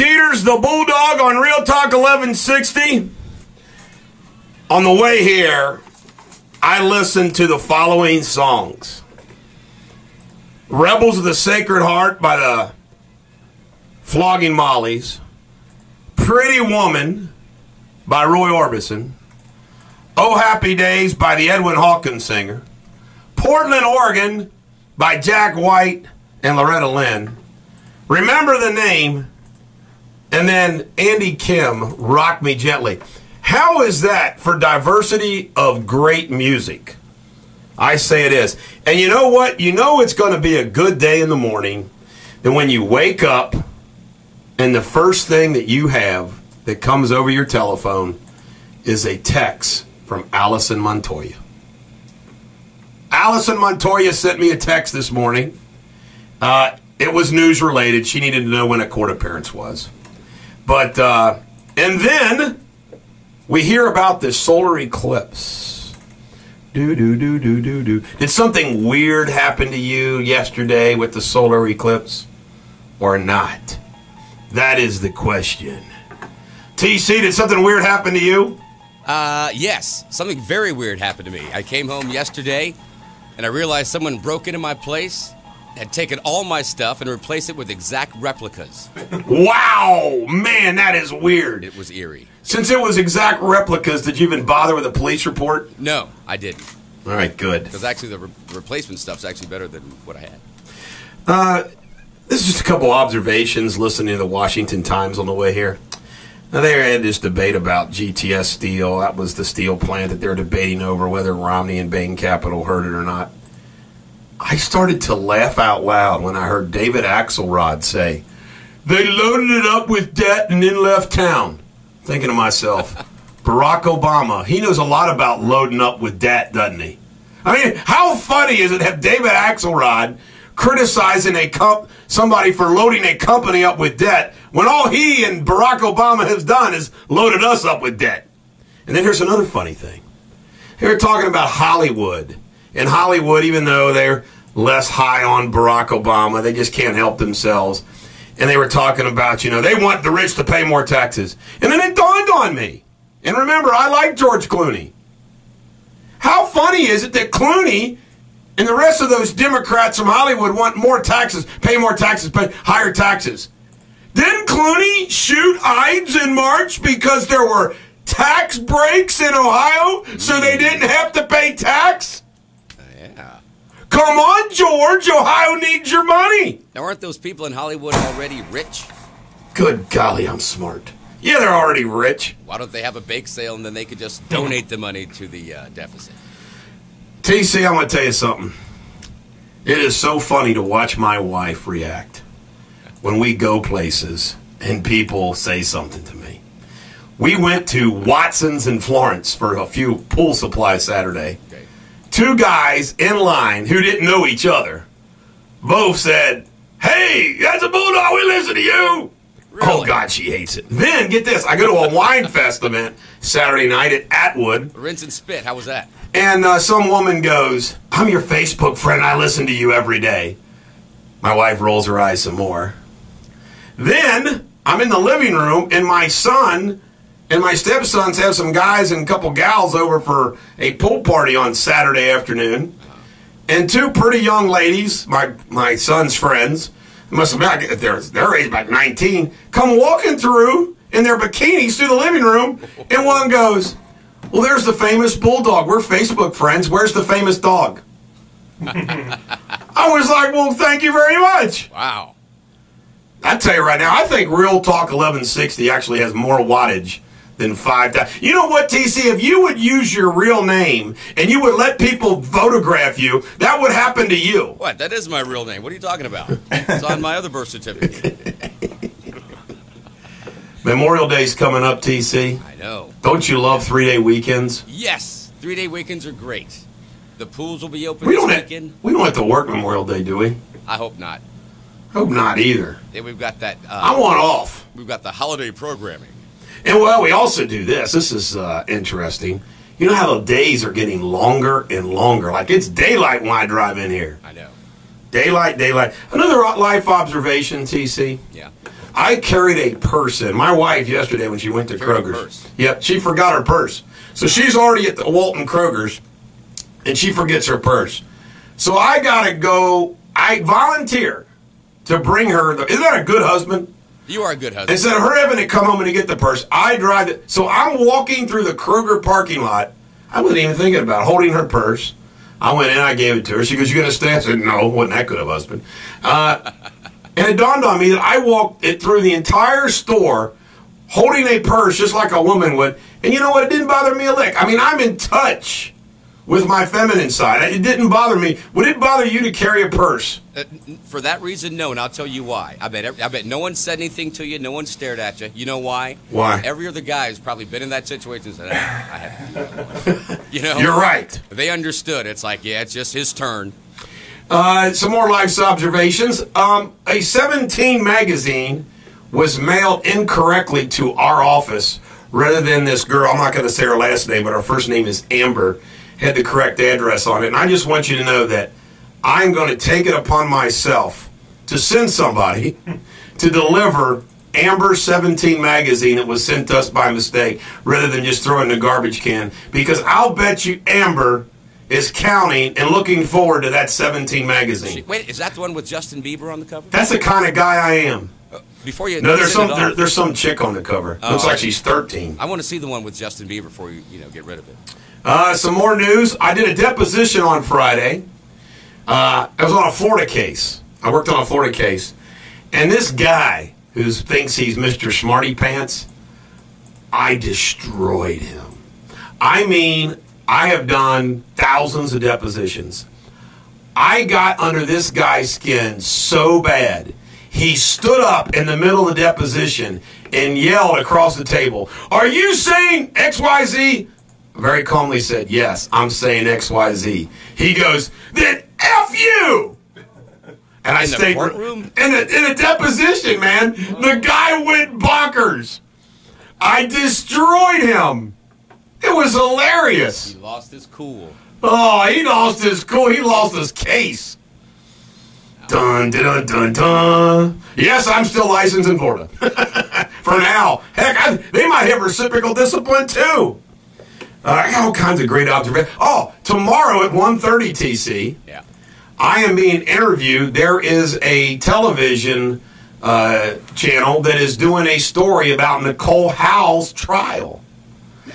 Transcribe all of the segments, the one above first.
Deters, the Bulldog on Real Talk 1160. On the way here, I listened to the following songs. Rebels of the Sacred Heart by the Flogging Mollies. Pretty Woman by Roy Orbison. Oh Happy Days by the Edwin Hawkins Singer. Portland, Oregon by Jack White and Loretta Lynn. Remember the Name. And then Andy Kim, Rock Me Gently. How is that for diversity of great music? I say it is. And you know what? You know it's going to be a good day in the morning than when you wake up and the first thing that you have that comes over your telephone is a text from Allison Montoya. Allison Montoya sent me a text this morning. It was news related. She needed to know when a court appearance was. But, and then we hear about this solar eclipse. Did something weird happen to you yesterday with the solar eclipse or not? That is the question. TC, did something weird happen to you? Yes. Something very weird happened to me. I came home yesterday and I realized someone broke into my place, had taken all my stuff and replaced it with exact replicas. Wow! Man, that is weird. It was eerie. Since it was exact replicas, did you even bother with a police report? No, I didn't. All right, good. Because actually the replacement stuff's actually better than what I had. This is just a couple observations listening to the Washington Times on the way here. Now, they had this debate about GTS Steel. That was the steel plant that they're debating over whether Romney and Bain Capital heard it or not. I started to laugh out loud when I heard David Axelrod say, they loaded it up with debt and then left town. Thinking to myself, Barack Obama, he knows a lot about loading up with debt, doesn't he? I mean, how funny is it to have David Axelrod criticizing somebody for loading a company up with debt when all he and Barack Obama has done is loaded us up with debt? And then here's another funny thing. They're talking about Hollywood. In Hollywood, even though they're less high on Barack Obama, they just can't help themselves. And they were talking about, you know, they want the rich to pay more taxes. And then it dawned on me. And remember, I like George Clooney. How funny is it that Clooney and the rest of those Democrats from Hollywood want more taxes, pay more taxes, pay higher taxes? Didn't Clooney shoot Ides in March because there were tax breaks in Ohio so they didn't have to pay tax? Yeah. Come on, George. Ohio needs your money. Now, aren't those people in Hollywood already rich? Good golly, I'm smart. Yeah, they're already rich. Why don't they have a bake sale and then they could just donate the money to the deficit? TC, I'm going to tell you something. It is so funny to watch my wife react when we go places and people say something to me. We went to Watson's in Florence for a few pool supplies Saturday. Okay. Two guys in line who didn't know each other both said, hey, that's a Bulldog, we listen to you. Really? Oh, God, she hates it. Then, get this, I go to a wine fest event Saturday night at Atwood. Rinse and spit, how was that? And some woman goes, I'm your Facebook friend, I listen to you every day. My wife rolls her eyes some more. Then, I'm in the living room, and my son and my stepsons have some guys and a couple gals over for a pool party on Saturday afternoon. And two pretty young ladies, my son's friends, must have been, their age about 19, come walking through in their bikinis through the living room, and one goes, well, there's the famous Bulldog. We're Facebook friends. Where's the famous dog? I was like, well, thank you very much. Wow. I tell you right now, I think Real Talk 1160 actually has more wattage than 5,000. You know what, TC? If you would use your real name and you would let people photograph you, that would happen to you. What? That is my real name. What are you talking about? It's on my other birth certificate. Memorial Day's coming up, TC. I know. Don't you love 3-day weekends? Yes. 3-day weekends are great. The pools will be open this weekend. We don't have to work Memorial Day, do we? I hope not. Hope not either. Then we've got that. I want off. We've got the holiday programming. And, well, we also do this. This is interesting. You know how the days are getting longer and longer? Like, it's daylight when I drive in here. I know. Daylight, daylight. Another life observation, TC. Yeah. I carried a purse in. My wife yesterday when she went to Kroger's. Yep, she forgot her purse. So she's already at the Walton Kroger's, and she forgets her purse. So I got to go. I volunteer to bring her. Isn't that a good husband? You are a good husband. Instead of her having to come home and to get the purse, I drive it. So I'm walking through the Kroger parking lot. I wasn't even thinking about holding her purse. I went in, I gave it to her. She goes, "You going to stay?" I said, "No, wasn't that good of a husband." And it dawned on me that I walked it through the entire store holding a purse just like a woman would. And you know what? It didn't bother me a lick. I mean, I'm in touch with my feminine side. It didn't bother me. Would it bother you to carry a purse? For that reason, no, and I'll tell you why. I bet no one said anything to you. No one stared at you. You know why? Why? Every other guy has probably been in that situation and said, I have to do it. You know? You're right. They understood. It's like, yeah, it's just his turn. Some more life's observations. A 17 magazine was mailed incorrectly to our office rather than this girl. I'm not going to say her last name, but her first name is Amber. Had the correct address on it. And I just want you to know that I'm going to take it upon myself to send somebody to deliver Amber 17 magazine that was sent to us by mistake rather than just throw it in the garbage can. Because I'll bet you Amber is counting and looking forward to that 17 magazine. Wait, is that the one with Justin Bieber on the cover? That's the kind of guy I am. Before you no, there's some chick on the cover. Looks like she's 13. I want to see the one with Justin Bieber before you get rid of it. Some more news. I did a deposition on Friday. I was on a Florida case. I worked on a Florida case. And this guy who thinks he's Mr. Smarty Pants, I destroyed him. I mean, I have done thousands of depositions. I got under this guy's skin so bad. He stood up in the middle of the deposition and yelled across the table, "Are you saying XYZ?" Very calmly said, "Yes, I'm saying XYZ." He goes, "Then F you!" And I stayed in a deposition, man. The guy went bonkers. I destroyed him. It was hilarious. He lost his cool. Oh, he lost his cool. He lost his case. Dun, dun, dun, dun. Yes, I'm still licensed in Florida. For now. Heck, they might have reciprocal discipline, too. I got all kinds of great observations. Oh, tomorrow at 1:30 TC, yeah. I am being interviewed. There is a television channel that is doing a story about Nicole Howell's trial.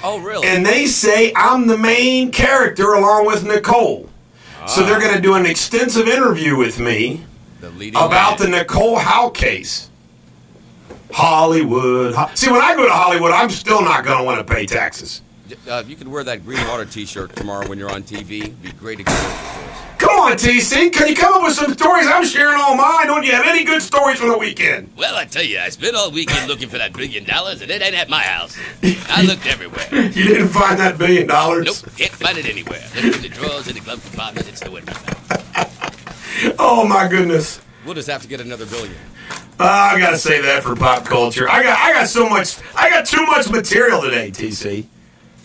Oh, really? And they say I'm the main character along with Nicole. So they're going to do an extensive interview with me about the Nicole Howell case. Hollywood. See, when I go to Hollywood, I'm still not going to want to pay taxes. You could wear that Green Water T-shirt tomorrow when you're on TV. It'd be great exposure for us. Come on, TC. Can you come up with some stories? I'm sharing all mine. Don't you have any good stories from the weekend? Well, I tell you, I spent all weekend looking for that $1 billion, and it ain't at my house. I looked everywhere. You didn't find that $1 billion? Nope, can't find it anywhere. Looked in the drawers, in the glove compartment, it's nowhere to be found. Oh, my goodness. We'll just have to get another $1 billion. I got to say that for pop culture. I got so much. I got too much material today, TC.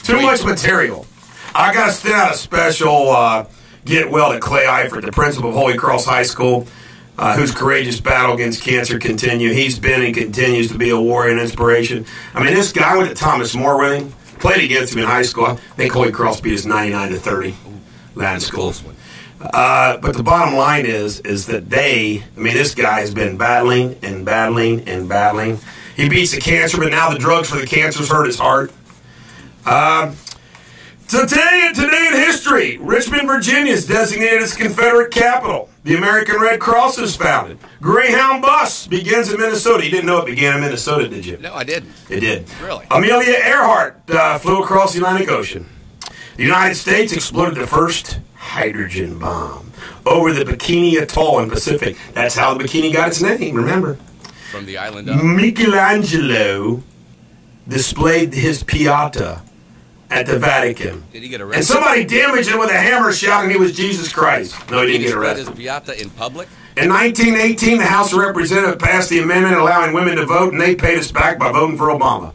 Too much material. I got to send out a special get well to Clay Eifert, the principal of Holy Cross High School, whose courageous battle against cancer continue. He's been and continues to be a warrior and inspiration. I mean, this guy went to Thomas More with him, played against him in high school. I think Holy Cross beat us 99-30 last school. But the bottom line is that this guy has been battling and battling and battling. He beats the cancer, but now the drugs for the cancer's hurt his heart. Today in history, Richmond, Virginia is designated as Confederate capital. The American Red Cross is founded. Greyhound bus begins in Minnesota. You didn't know it began in Minnesota, did you? No, I didn't. It did. Really? Amelia Earhart flew across the Atlantic Ocean. The United States exploded the first hydrogen bomb over the Bikini Atoll in the Pacific. That's how the bikini got its name, remember? From the island of... Michelangelo displayed his Pieta at the Vatican. Did he get arrested? And somebody damaged him with a hammer shouting he was Jesus Christ. No, he didn't get arrested. His Pieta in public? In 1918, the House of Representatives passed the amendment allowing women to vote, and they paid us back by voting for Obama.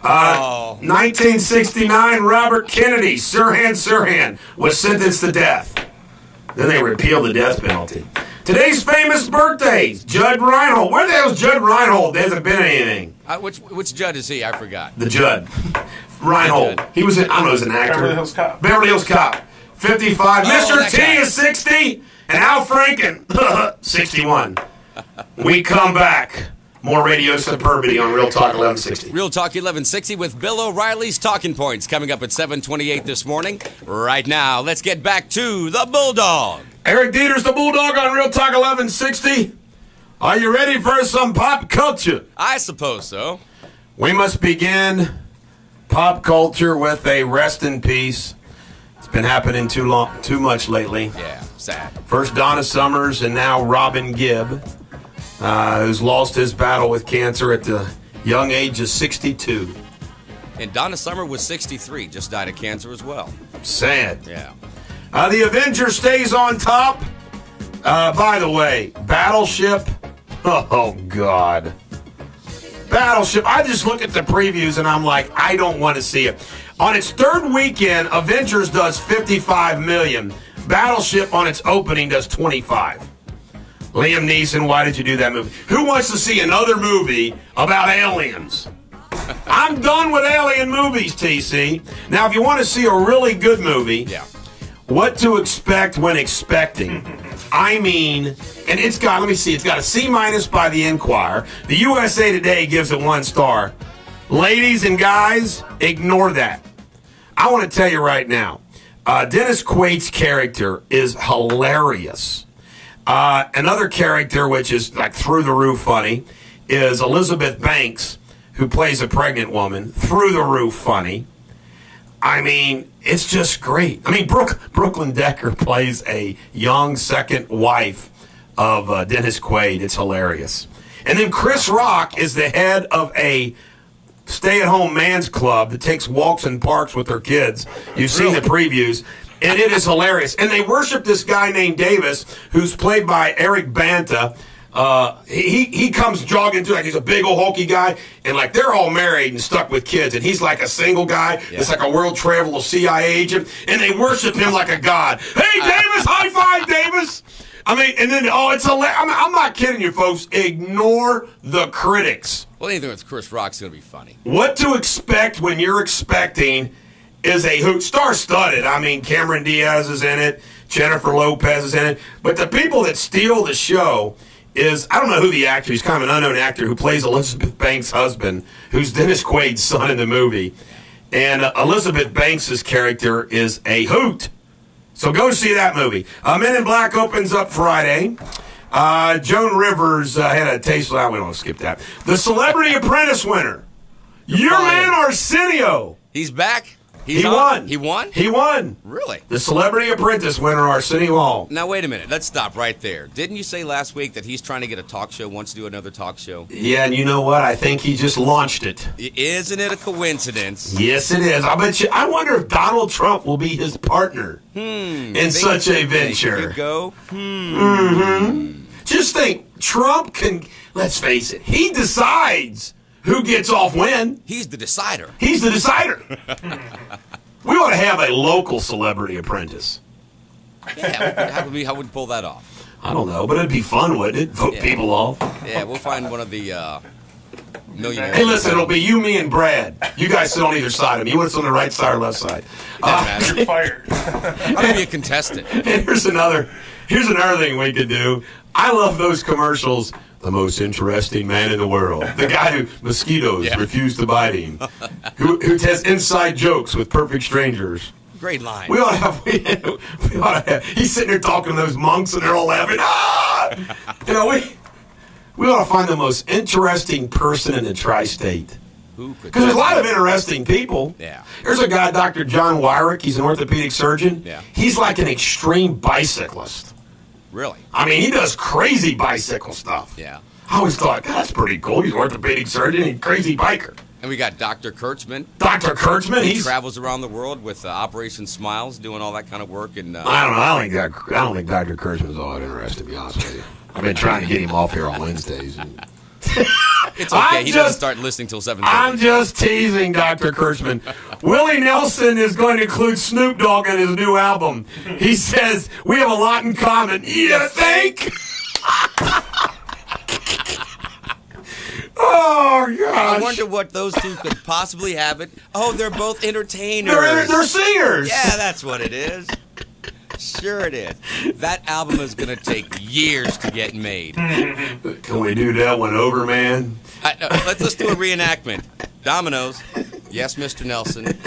1969, Robert Kennedy, Sirhan, was sentenced to death. Then they repealed the death penalty. Today's famous birthdays. Judd Reinhold. Where the hell's Judd Reinhold? There hasn't been anything. Which Judd is he? I forgot. The Judd. Reinhold. He was in, I don't know, he was an actor. Beverly Hills Cop. Beverly Hills Cop. 55. Oh, Mr. T guy. is 60. And Al Franken, 61. We come back. More Radio Superbity on Real Talk 1160. Real Talk 1160 with Bill O'Reilly's Talking Points coming up at 7:28 this morning. Right now, let's get back to the Bulldog. Eric Deters, the Bulldog on Real Talk 1160. Are you ready for some pop culture? I suppose so. We must begin pop culture with a rest in peace. It's been happening too much lately. Yeah, sad. First Donna Summers and now Robin Gibb, who's lost his battle with cancer at the young age of 62. And Donna Summer was 63, just died of cancer as well. Sad. Yeah. The Avenger stays on top. By the way, Battleship. Oh, God. Battleship. I just look at the previews and I'm like, I don't want to see it. On its third weekend, Avengers does $55 million. Battleship on its opening does $25. Liam Neeson, why did you do that movie? Who wants to see another movie about aliens? I'm done with alien movies, TC. Now, if you want to see a really good movie, Yeah. what to expect when expecting. I mean, and it's got, let me see, it's got a C- by the Enquirer. The USA Today gives it 1 star. Ladies and guys, ignore that. I want to tell you right now, Dennis Quaid's character is hilarious. Another character, which is like through the roof funny, is Elizabeth Banks, who plays a pregnant woman. Through the roof funny. I mean, it's just great. I mean, Brooklyn Decker plays a young second wife of Dennis Quaid. It's hilarious. And then Chris Rock is the head of a stay-at-home man's club that takes walks in parks with their kids. You've seen the previews. And it is hilarious. And they worship this guy named Davis, who's played by Eric Banta. He comes jogging through, like he's a big old hulky guy, and like they're all married and stuck with kids, and he's like a single guy. Yeah. It's like a world traveler CIA agent, and they worship him like a god. Hey, Davis, high five, Davis. I mean, and then, it's hilarious. I'm not kidding you, folks. Ignore the critics. Well, anything with Chris Rock's going to be funny. What to expect when you're expecting is a hoot, star-studded. I mean, Cameron Diaz is in it. Jennifer Lopez is in it. But the people that steal the show is, I don't know who the actor, he's kind of an unknown actor who plays Elizabeth Banks' husband, who's Dennis Quaid's son in the movie. And Elizabeth Banks' character is a hoot. So go see that movie. Men in Black opens up Friday. Joan Rivers had a taste of that. We don't skip that. The Celebrity Apprentice winner. Your man Arsenio. He's back? He won. He won? He won. Really? The Celebrity Apprentice winner, Arsenio Hall. Now, wait a minute. Let's stop right there. Didn't you say last week that he's trying to get a talk show, wants to do another talk show? Yeah, and you know what? I think he just launched it. Isn't it a coincidence? Yes, it is. I bet you. I wonder if Donald Trump will be his partner in such a venture. There you go. Just think, Trump can, let's face it, he decides who gets off when. He's the decider. He's the decider. We ought to have a local Celebrity Apprentice. Yeah, how would we pull that off? I don't know, but it'd be fun, wouldn't it? Vote people off. Yeah, we'll find one of the millionaires. Hey, listen, it'll be you, me, and Brad. You guys sit on either side of me. You want us on the right side or left side? Doesn't matter. Fired. I'm going to be a contestant. And here's another thing we could do. I love those commercials. The most interesting man in the world. The guy who mosquitoes refuse to bite him. Who has inside jokes with perfect strangers. Great line. We ought to have, we ought to have, he's sitting there talking to those monks and they're all laughing. Ah! You know, we ought to find the most interesting person in the tri-state. Because there's a lot of interesting people. Yeah. There's a guy, Dr. John Wyrick. He's an orthopedic surgeon. Yeah. He's like an extreme bicyclist. Really? I mean, he does crazy bicycle stuff. Yeah. I always thought, God, that's pretty cool. He's an orthopedic surgeon and crazy biker. And we got Dr. Kurtzman. Dr. Kurtzman, He travels around the world with Operation Smiles, doing all that kind of work. And I don't know. I don't think Dr. Kurtzman's all that interested, to be honest with you. I've been trying to get him off here on Wednesdays. it's okay. He doesn't start listening till 7:30. I'm just teasing Dr. Kurtzman. Willie Nelson is going to include Snoop Dogg in his new album. He says, we have a lot in common. You think? Oh, gosh. I wonder what those two could possibly have it. Oh, they're both entertainers. They're singers. Yeah, that's what it is. Sure it is. That album is going to take years to get made. Can we do that one over, man? Let's do a reenactment. Dominoes. Yes, Mr. Nelson.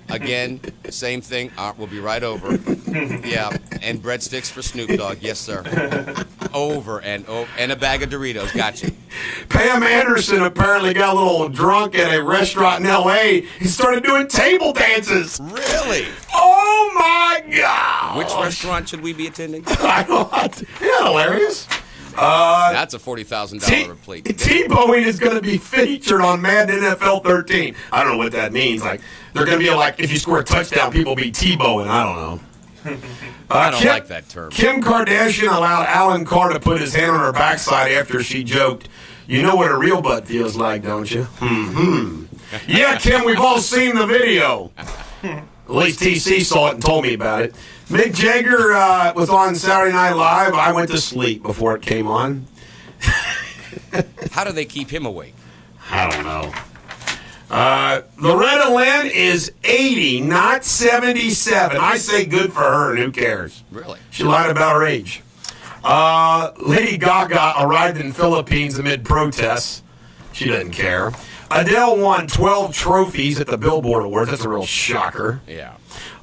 Again, same thing. We'll be right over. Yeah, and breadsticks for Snoop Dogg. Yes, sir. Over and over. And a bag of Doritos. Gotcha. Pam Anderson apparently got a little drunk at a restaurant in L.A. He started doing table dances. Really? Oh, my God. Which restaurant should we be attending? I don't know. Yeah, hilarious. That's a $40,000 plate. T-Bowing is going to be featured on Madden NFL 13. I don't know what that means. Like, they're going to be like, if you score a touchdown, people be T-Bowing. I don't know. I don't like that term. Kim Kardashian allowed Alan Carr to put his hand on her backside after she joked, "You know what a real butt feels like, don't you?" Yeah, Kim, we've all seen the video. At least TC saw it and told me about it. Mick Jagger was on Saturday Night Live. I went to sleep before it came on. How do they keep him awake? I don't know. Loretta Lynn is 80, not 77. I say good for her, and who cares? Really? She lied about her age. Lady Gaga arrived in Philippines amid protests. She doesn't care. Adele won 12 trophies at the Billboard Awards. That's a real shocker. Yeah.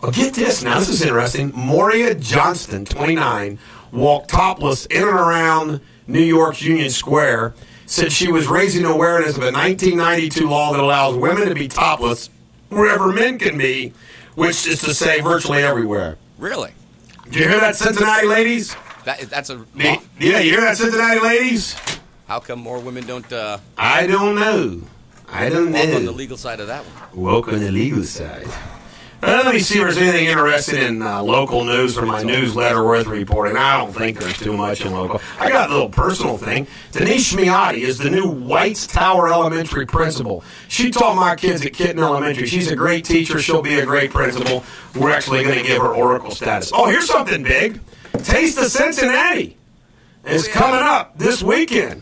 Well, get this. Now, this is interesting. Moria Johnston, 29, walked topless in and around New York's Union Square, said she was raising awareness of a 1992 law that allows women to be topless wherever men can be, which is to say virtually everywhere. Really? Did you hear that, Cincinnati ladies? That's a... Yeah, you hear that, Cincinnati ladies? How come more women don't... I don't know. I don't know. Walk on the legal side of that one. Walk on the legal side. Let me see if there's anything interesting in local news from my newsletter worth reporting. I don't think there's too much in local. I got a little personal thing. Denise Schmiotti is the new White's Tower Elementary principal. She taught my kids at Kitten Elementary. She's a great teacher. She'll be a great principal. We're actually going to give her Oracle status. Oh, here's something big. Taste of Cincinnati is coming up this weekend.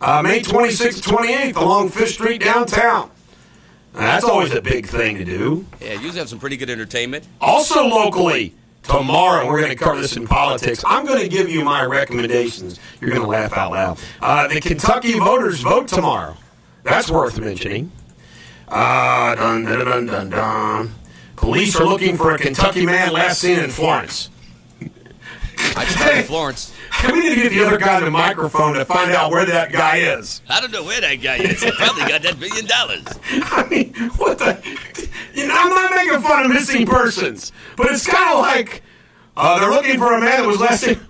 May 26th to 28th along Fifth Street downtown. That's always a big thing to do. Yeah, you usually have some pretty good entertainment. Also locally, tomorrow, we're going to cover this in politics. I'm going to give you my recommendations. You're going to laugh out loud. The Kentucky voters vote tomorrow. That's worth mentioning. Dun, dun, dun, dun, dun. Police are looking for a Kentucky man last seen in Florence. I just heard Florence. We need to get the other guy on the microphone to find out where that guy is. I don't know where that guy is. He probably got that $1 billion. I mean, what the... I'm not making fun of missing persons, but it's kind of like they're looking for a man that was last seen...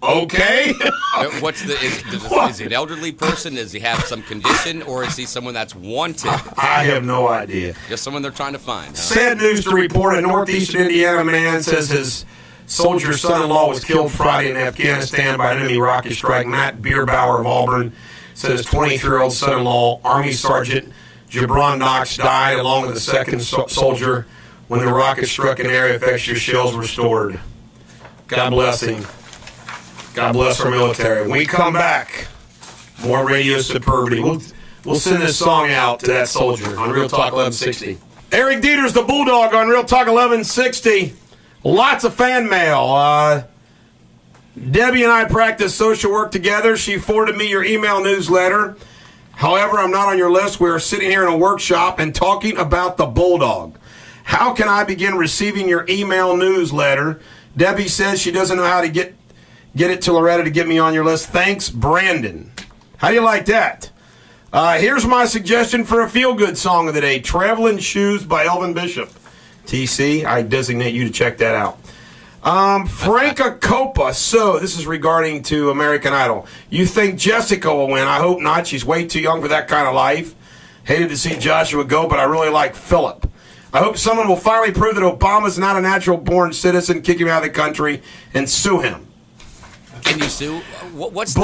Okay. Is he an elderly person? Does he have some condition, or is he someone that's wanted? I have no idea. Just someone they're trying to find. Huh? Sad news to report: a northeastern Indiana man says his soldier son-in-law was killed Friday in Afghanistan by an enemy rocket strike. Matt Bierbauer of Auburn said his 23-year-old son-in-law, Army Sergeant Jabron Knox, died along with a second soldier when the rocket struck an area effects shells were stored. God bless him. God bless our military. When we come back, more radio superbity. We'll send this song out to that soldier on Real Talk 1160. Eric Deters, the Bulldog, on Real Talk 1160. Lots of fan mail. Debbie and I practice social work together. She forwarded me your email newsletter. However, I'm not on your list. We are sitting here in a workshop and talking about the Bulldog. How can I begin receiving your email newsletter? Debbie says she doesn't know how to get it to Loretta to get me on your list. Thanks, Brandon. How do you like that? Here's my suggestion for a feel-good song of the day, Traveling Shoes by Elvin Bishop. TC, I designate you to check that out. Franca Copa. So, this is regarding to American Idol. You think Jessica will win? I hope not. She's way too young for that kind of life. Hated to see Joshua go, but I really like Philip. I hope someone will finally prove that Obama's not a natural-born citizen, kick him out of the country, and sue him. Can you sue? What's the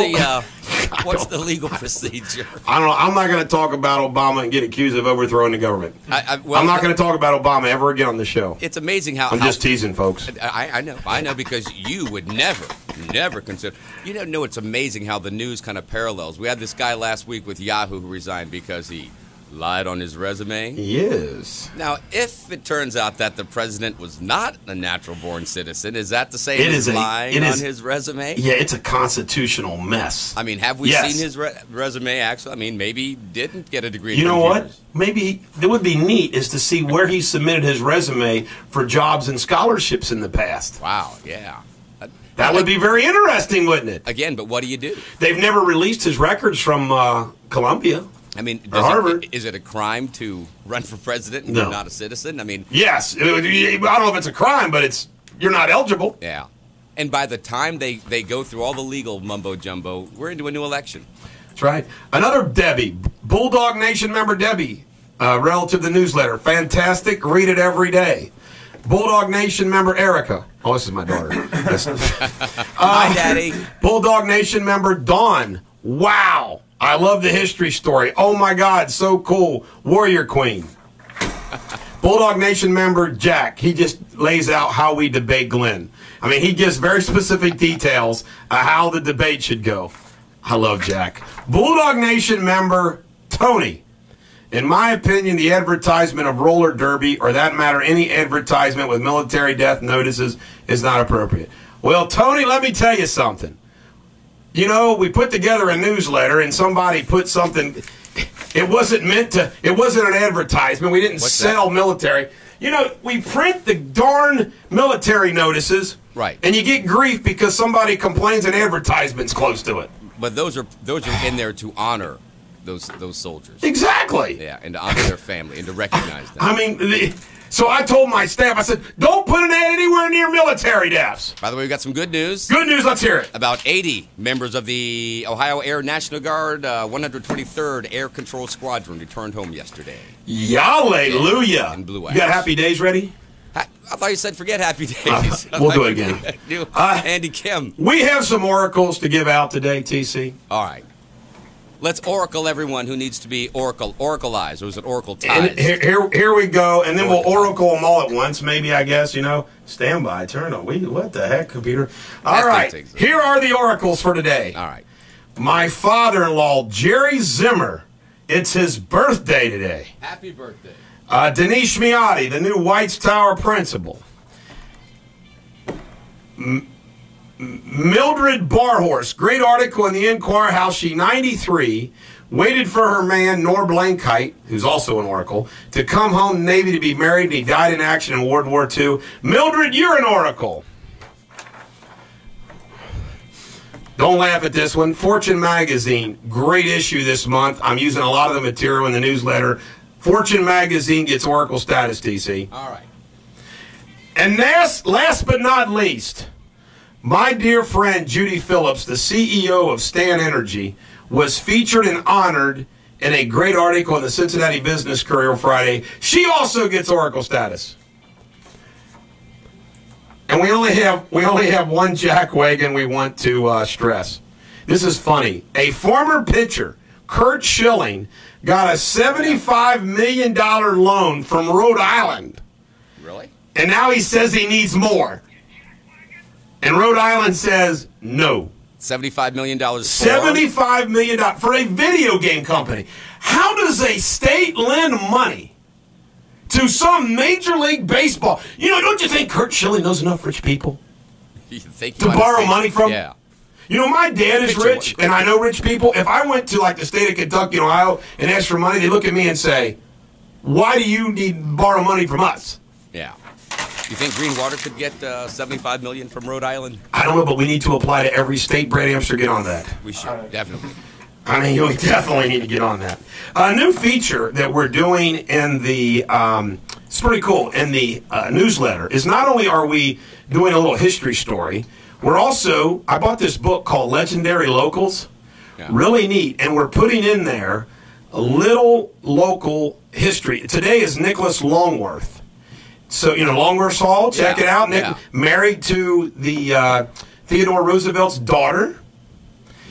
legal procedure? I don't know. I'm not going to talk about Obama and get accused of overthrowing the government. I'm not going to talk about Obama ever again on the show. It's amazing how... I'm just teasing, folks. I know, because you would never Never consider. You know, it's amazing how the news kind of parallels. We had this guy last week with Yahoo who resigned because he lied on his resume. Yes. Now, if it turns out that the president was not a natural-born citizen, is that the same as lying on his resume? Yeah, it's a constitutional mess. I mean, have we seen his resume, actually? I mean, maybe he didn't get a degree in You know computers. what? Maybe it would be neat is to see where he submitted his resume for jobs and scholarships in the past. Wow, yeah. That would be very interesting, wouldn't it? Again, but what do you do? They've never released his records from Columbia. I mean, Harvard. Is it a crime to run for president and No. you're not a citizen? I mean, Yes. I don't know if it's a crime, but you're not eligible. yeah. And by the time they go through all the legal mumbo-jumbo, we're into a new election. That's right. Another Debbie, Bulldog Nation member Debbie, relative to the newsletter. Fantastic. Read it every day. Bulldog Nation member Erica. Oh, this is my daughter. Hi, Daddy. Bulldog Nation member Dawn. Wow. I love the history story. Oh, my God. So cool. Warrior Queen. Bulldog Nation member Jack. He just lays out how we debate Glenn. I mean, he gives very specific details of how the debate should go. I love Jack. Bulldog Nation member Tony. In my opinion, the advertisement of roller derby, or that matter, any advertisement with military death notices, is not appropriate. Well, Tony, let me tell you something. You know, we put together a newsletter and somebody put something. It wasn't an advertisement. We didn't sell military. You know, we print the darn military notices. Right. And you get grief because somebody complains an advertisement's close to it. But those are in there to honor those soldiers. Exactly. Yeah, and to honor their family and to recognize them. I mean, so I told my staff, I said, don't put an ad anywhere near military deaths. By the way, we got some good news. Good news, let's hear it. About 80 members of the Ohio Air National Guard 123rd Air Control Squadron returned home yesterday. Hallelujah. In Blue You got Happy Days ready? I thought you said forget Happy Days. We'll do it again. Andy Kim. We have some oracles to give out today, TC. All right. Let's oracle everyone who needs to be oracleized, or is it oracleized? And here we go, and then we'll oracle them all at once, maybe, I guess, you know. Stand by, turn on. What the heck, computer? All right, here are the oracles for today. All right. My father-in-law, Jerry Zimmer, it's his birthday today. Happy birthday. Denise Miotti, the new White's Tower principal. Mildred Barhorse, great article in the Enquirer how she, 93, waited for her man, Nor Blankheit, who's also an oracle, to come home to the Navy to be married, and he died in action in World War II. Mildred, you're an oracle. Don't laugh at this one. Fortune Magazine, great issue this month. I'm using a lot of the material in the newsletter. Fortune Magazine gets oracle status, TC. All right. And last but not least, my dear friend Judy Phillips, the CEO of Stan Energy, was featured and honored in a great article in the Cincinnati Business Courier Friday. She also gets oracle status. And we only have one jackwagon we want to stress. This is funny. A former pitcher, Curt Schilling, got a $75 million loan from Rhode Island. Really? And now he says he needs more. And Rhode Island says no. $75 million for? $75 million for a video game company. How does a state lend money to some Major League Baseball? You know, don't you think Curt Schilling knows enough rich people to borrow money from? Yeah. You know, my dad is rich, and I know rich people. If I went to, like, the state of Kentucky and Ohio and asked for money, they look at me and say, why do you need to borrow money from us? Yeah. You think Greenwater could get $75 million from Rhode Island? I don't know, but we need to apply to every state. Brad Amster, get on that. We should, definitely. I mean, we definitely need to get on that. A new feature that we're doing in the, it's pretty cool, in the newsletter is not only are we doing a little history story, we're also, I bought this book called Legendary Locals. Yeah. Really neat. And we're putting in there a little local history. Today is Nicholas Longworth. So, you know, Longworth Hall, check it out. Nick, married to the Theodore Roosevelt's daughter.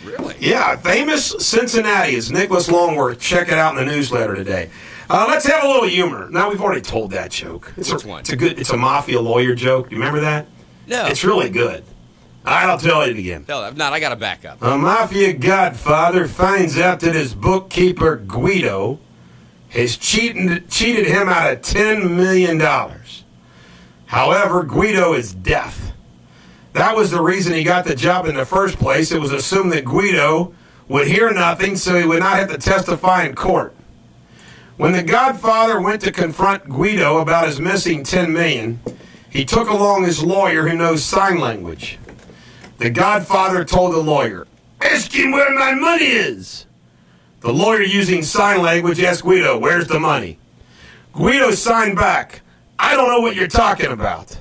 Really? Yeah, famous Cincinnati is Nicholas Longworth. Check it out in the newsletter today. Let's have a little humor. Now, we've already told that joke. Which one? It's a mafia lawyer joke. Do you remember that? No. It's really good. All right, I'll tell it again. Tell it. If not, I got to back up. A mafia godfather finds out that his bookkeeper, Guido, has cheated him out of $10 million. However, Guido is deaf. That was the reason he got the job in the first place. It was assumed that Guido would hear nothing, so he would not have to testify in court. When the godfather went to confront Guido about his missing $10 million, he took along his lawyer who knows sign language. The godfather told the lawyer, "Ask him where my money is." The lawyer, using sign language, asked Guido, "Where's the money?" Guido signed back, "I don't know what you're talking about."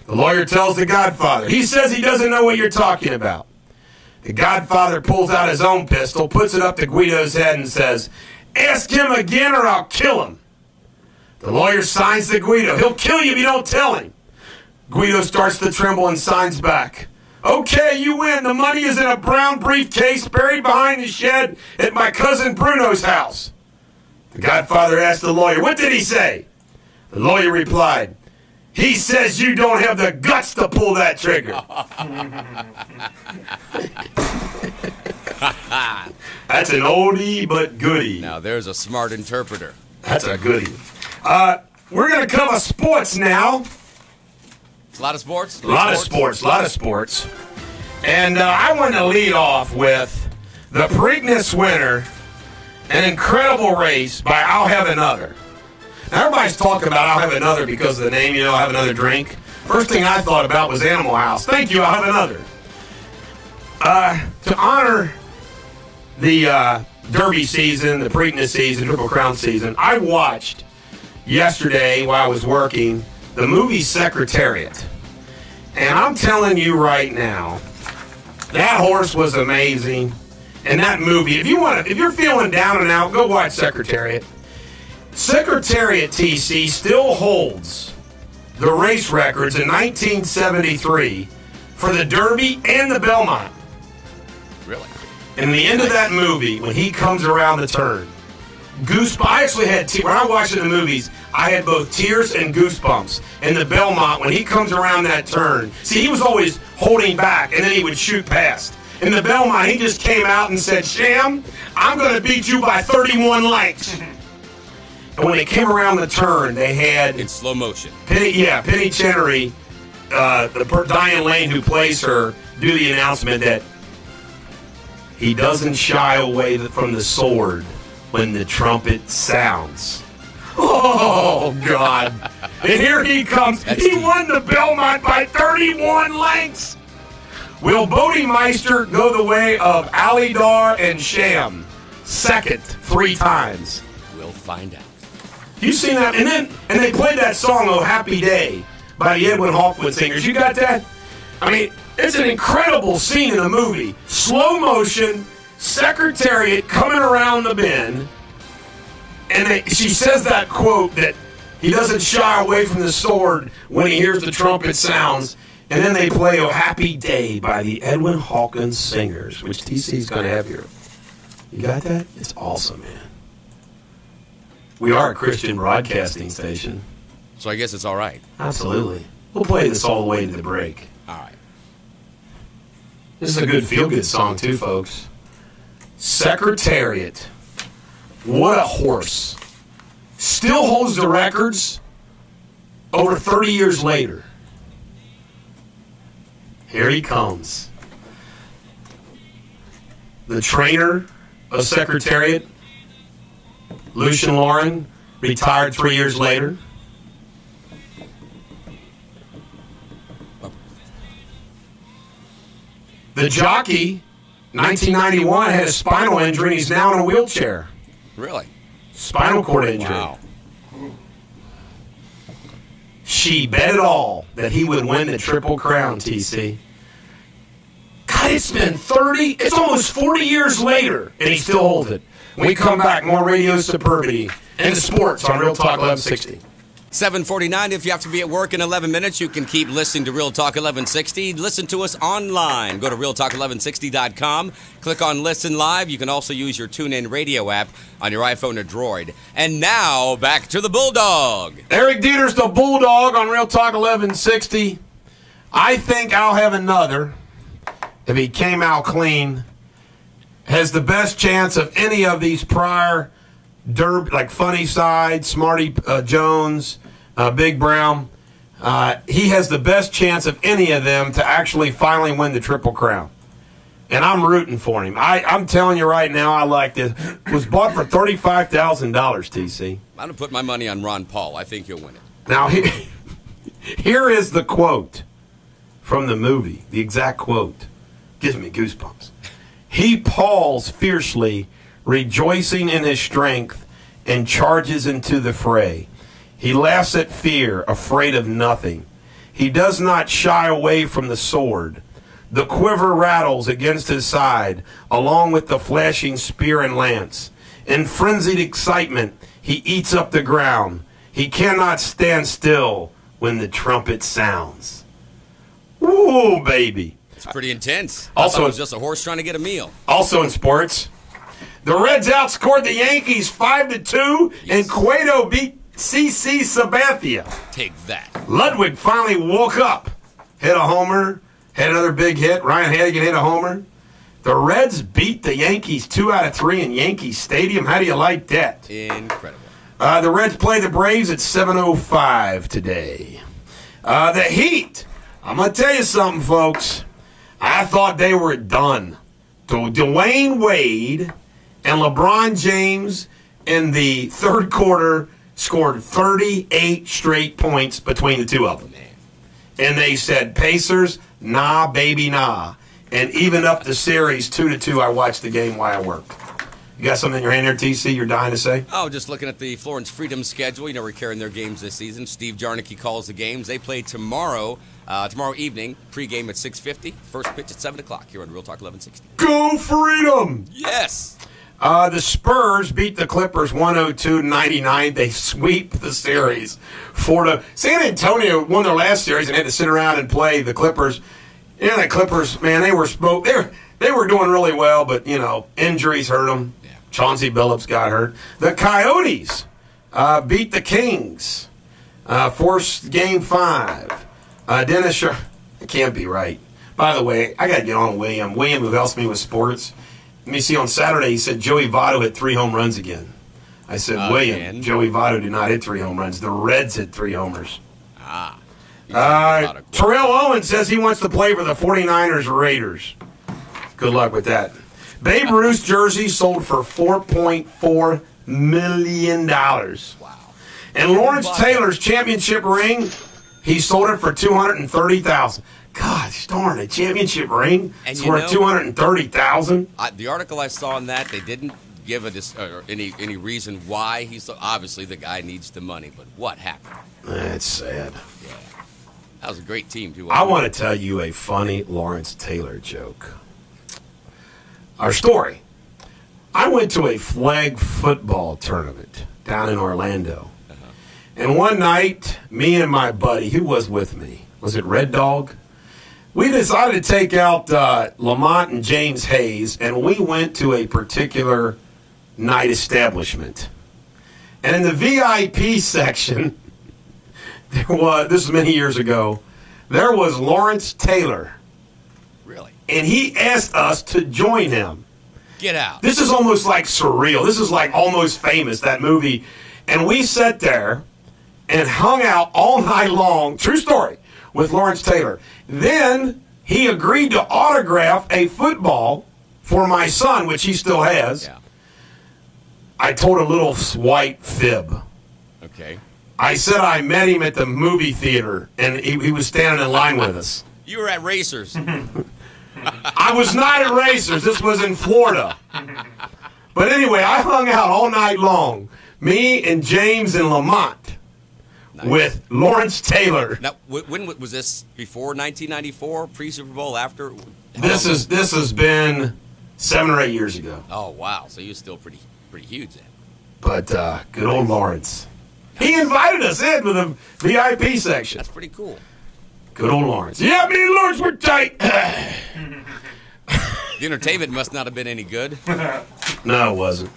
The lawyer tells the godfather, "He says he doesn't know what you're talking about." The godfather pulls out his own pistol, puts it up to Guido's head and says, "Ask him again or I'll kill him." The lawyer signs to Guido, "He'll kill you if you don't tell him." Guido starts to tremble and signs back, "Okay, you win. The money is in a brown briefcase buried behind the shed at my cousin Bruno's house." The godfather asked the lawyer, "What did he say?" The lawyer replied, "He says you don't have the guts to pull that trigger." That's an oldie but goodie. Now, there's a smart interpreter. That's a goodie. We're going to cover sports now. A lot of sports? A lot of sports. And I want to lead off with the Preakness winner, an incredible race by I'll Have Another. Now, everybody's talking about I'll Have Another because of the name, I'll have another drink. First thing I thought about was Animal House. Thank you, I'll have another. To honor the Derby season, the Preakness season, Triple Crown season, I watched yesterday while I was working the movie Secretariat. And I'm telling you right now, that horse was amazing. And that movie, if you're feeling down and out, go watch Secretariat. Secretariat, TC, still holds the race records in 1973 for the Derby and the Belmont. Really? In the end of that movie, when he comes around the turn, I actually had, when I watched it in the movies, I had both tears and goosebumps. In the Belmont, when he comes around that turn, see, he was always holding back, and then he would shoot past. In the Belmont, he just came out and said, "Sham, I'm going to beat you by 31 lengths." And when they came around the turn, they had... In slow motion. Penny Chenery, Diane Lane, who plays her, do the announcement that he doesn't shy away from the sword when the trumpet sounds. Oh, God. And here he comes. He won the Belmont by 31 lengths. Will Bodemeister go the way of Alidar and Sham? Second, 3 times. We'll find out. You seen that? And they played that song, "Oh Happy Day," by the Edwin Hawkwood Singers. You got that? I mean, it's an incredible scene in the movie. Slow motion, Secretariat coming around the bend, and she says that quote that he doesn't shy away from the sword when he hears the trumpet sounds. And then they play "Oh Happy Day" by the Edwin Hawkins Singers, which TC's going to have here. You got that? It's awesome, man. We are a Christian broadcasting station. So I guess it's all right. Absolutely. We'll play this all the way to the break. All right. This is a good feel-good song, too, folks. Secretariat. What a horse. Still holds the records over 30 years later. Here he comes. The trainer of Secretariat, Lucian Lauren, retired 3 years later. The jockey, 1991, had a spinal injury and he's now in a wheelchair. Really? Spinal cord injury. Wow. She bet it all that he would win the Triple Crown, TC. God, it's been it's almost 40 years later, and he still holds it. When we come back, more Radio Superbity and sports on Real Talk 1160. 7:49. If you have to be at work in 11 minutes, you can keep listening to Real Talk 1160. Listen to us online. Go to realtalk1160.com. Click on Listen Live. You can also use your TuneIn Radio app on your iPhone or Droid. And now, back to the Bulldog. Eric Deters, the Bulldog on Real Talk 1160. I think I'll have another. if he came out clean, has the best chance of any of these prior like Funny Side, Smarty Jones, Big Brown. He has the best chance of any of them to actually finally win the Triple Crown. And I'm rooting for him. I'm telling you right now, I like this. It was bought for $35,000, TC. I'm going to put my money on Ron Paul. I think he'll win it. Now, here is the quote from the movie, the exact quote. Gives me goosebumps. He palls fiercely, rejoicing in his strength, and charges into the fray. He laughs at fear, afraid of nothing. He does not shy away from the sword. The quiver rattles against his side, along with the flashing spear and lance. In frenzied excitement, he eats up the ground. He cannot stand still when the trumpet sounds. Ooh, baby. It's pretty intense. Also, it was just a horse trying to get a meal. Also in sports, the Reds outscored the Yankees 5-2, and Cueto beat CC Sabathia. Take that. Ludwig finally woke up, hit a homer, had another big hit. Ryan Hanigan hit a homer. The Reds beat the Yankees 2 out of 3 in Yankee Stadium. How do you like that? Incredible. The Reds play the Braves at 7:05 today. The Heat. I'm going to tell you something, folks. I thought they were done. Dwayne Wade and LeBron James in the third quarter scored 38 straight points between the two of them. And they said, Pacers, nah, baby, nah. And even up the series 2-2, I watched the game while I worked. You got something in your hand there, TC, you're dying to say? Oh, just looking at the Florence Freedom schedule. You know, we're carrying their games this season. Steve Jarnicki calls the games. They play tomorrow evening, pregame at 6:50. First pitch at 7 o'clock here on Real Talk 1160. Go Freedom! Yes! The Spurs beat the Clippers 102-99. They sweep the series. San Antonio won their last series and had to sit around and play the Clippers. Yeah, the Clippers, man, they were doing really well, but, you know, injuries hurt them. Yeah. Chauncey Billups got hurt. The Coyotes beat the Kings. Forced game 5. Dennis Scher. It can't be right. By the way, I got to get on William. William, who helps me with sports. Let me see, on Saturday, he said Joey Votto hit 3 home runs again. I said, William, Joey Votto did not hit 3 home runs. The Reds hit 3 homers. Terrell Owens says he wants to play for the 49ers Raiders. Good luck with that. Babe Ruth's jersey sold for $4.4 million. Wow. And Lawrence Taylor's championship ring, he sold it for $230,000. Gosh darn, a championship ring? It's worth $230,000. The article I saw on that, they didn't give any reason why. Obviously the guy needs the money, but what happened? That's sad. Yeah, that was a great team too. I want to tell you a funny Lawrence Taylor joke. Our story. I went to a flag football tournament down in Orlando, and one night, me and my buddy, who was with me, was it Red Dog? We decided to take out Lamont and James Hayes, and we went to a particular night establishment. And in the VIP section, this was many years ago, there was Lawrence Taylor. Really? And he asked us to join him. Get out. This is almost like surreal. This is like Almost Famous, that movie. And we sat there and hung out all night long, true story, with Lawrence Taylor. Then he agreed to autograph a football for my son, which he still has. Yeah. I told a little white fib. Okay. I said I met him at the movie theater, and he was standing in line with us. You were at Racers. I was not at Racers. This was in Florida. But anyway, I hung out all night long, me and James and Lamont. Nice. With Lawrence Taylor. Now, when was this? Before 1994, pre-Super Bowl, after? This has been 7 or 8 years ago. Oh wow! So you're still pretty huge then. But good old Lawrence. He invited us in with a VIP section. That's pretty cool. Good old Lawrence. Yeah, me and Lawrence were tight. The entertainment must not have been any good. No, it wasn't.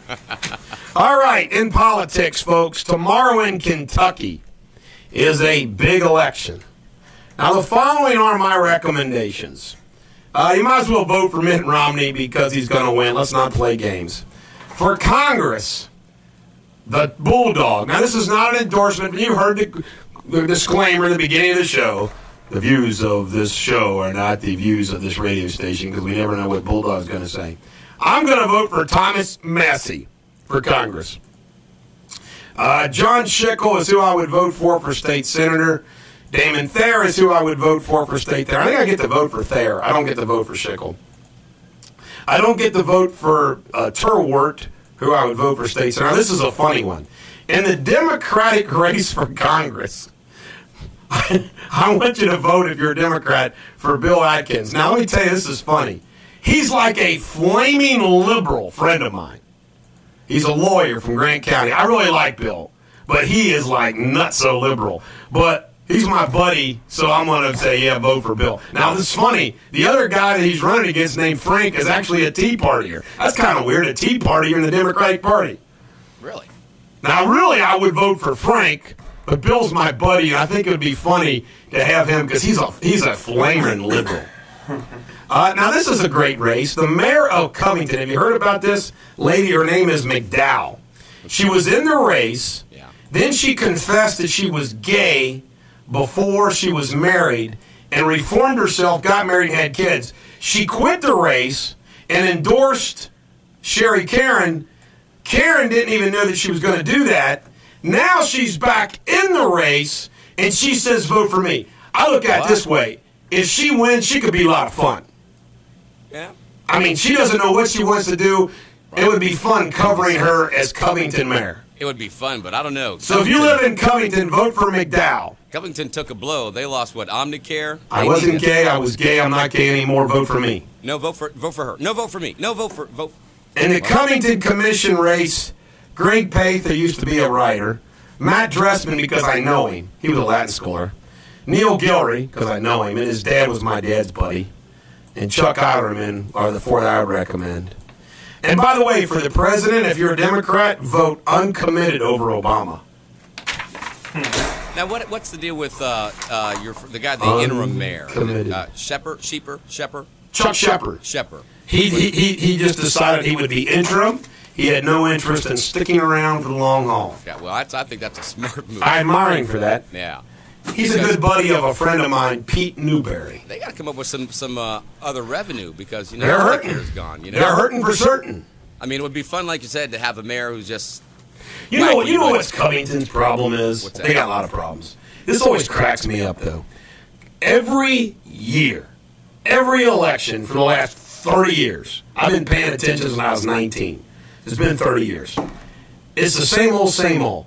All right, in politics, folks, tomorrow in Kentucky is a big election. Now, the following are my recommendations. You might as well vote for Mitt Romney because he's going to win. Let's not play games. For Congress, the Bulldog. Now, this is not an endorsement. You heard the disclaimer in the beginning of the show. The views of this show are not the views of this radio station because we never know what Bulldog's going to say. I'm going to vote for Thomas Massey for Congress. John Schickel is who I would vote for state senator. Damon Thayer is who I would vote for state senator. I think I get to vote for Thayer. I don't get to vote for Schickel. I don't get to vote for Turwart, who I would vote for state senator. Now, this is a funny one. In the Democratic race for Congress, I want you to vote, if you're a Democrat, for Bill Atkins. Now, let me tell you, this is funny. He's like a flaming liberal friend of mine. He's a lawyer from Grant County. I really like Bill, but he is like nutso liberal. But he's my buddy, so I'm going to say, yeah, vote for Bill. Now, this is funny. The other guy that he's running against named Frank is actually a Tea Partier. That's kind of weird, a Tea Partier in the Democratic Party. Really? Now, really, I would vote for Frank, but Bill's my buddy, and I think it would be funny to have him because he's a flaming liberal. Now, this is a great race. The mayor of Covington, have you heard about this lady? Her name is McDowell. She was in the race. Yeah. Then she confessed that she was gay before she was married and reformed herself, got married, and had kids. She quit the race and endorsed Sherry Karen. Karen didn't even know that she was going to do that. Now she's back in the race, and she says, vote for me. I look at it this way. If she wins, she could be a lot of fun. Yeah. I mean, she doesn't know what she wants to do. It would be fun covering her as Covington mayor. It would be fun, but I don't know. So if you live in Covington, vote for McDowell. Covington took a blow. They lost, what, Omnicare? I wasn't gay. I was gay. I'm not gay anymore. Vote for me. No, vote for her. No, vote for me. No, vote. In the Covington Commission race, Greg Paith, who used to be a writer, Matt Dressman, because I know him. He was a Latin scholar. Neil Guillory, because I know him, and his dad was my dad's buddy. And Chuck Eilerman are the four that I would recommend. And by the way, for the president, if you're a Democrat, vote uncommitted over Obama. Now, what's the deal with the guy, the interim mayor? Shepard? Chuck Shepard. Shepard. He just decided he would be interim. He had no interest in sticking around for the long haul. Yeah, well, I think that's a smart move. I admire him for that. Yeah. He's a good buddy of a friend of mine, Pete Newberry. They got to come up with some other revenue because, they're hurting. Is gone. They're hurting for certain. I mean, it would be fun, like you said, to have a mayor who's just... You know what Covington's problem is? What's that? They got a lot of problems. This always cracks me up, though. Every year, every election for the last 30 years, I've been paying attention since I was 19. It's been 30 years. It's the same old.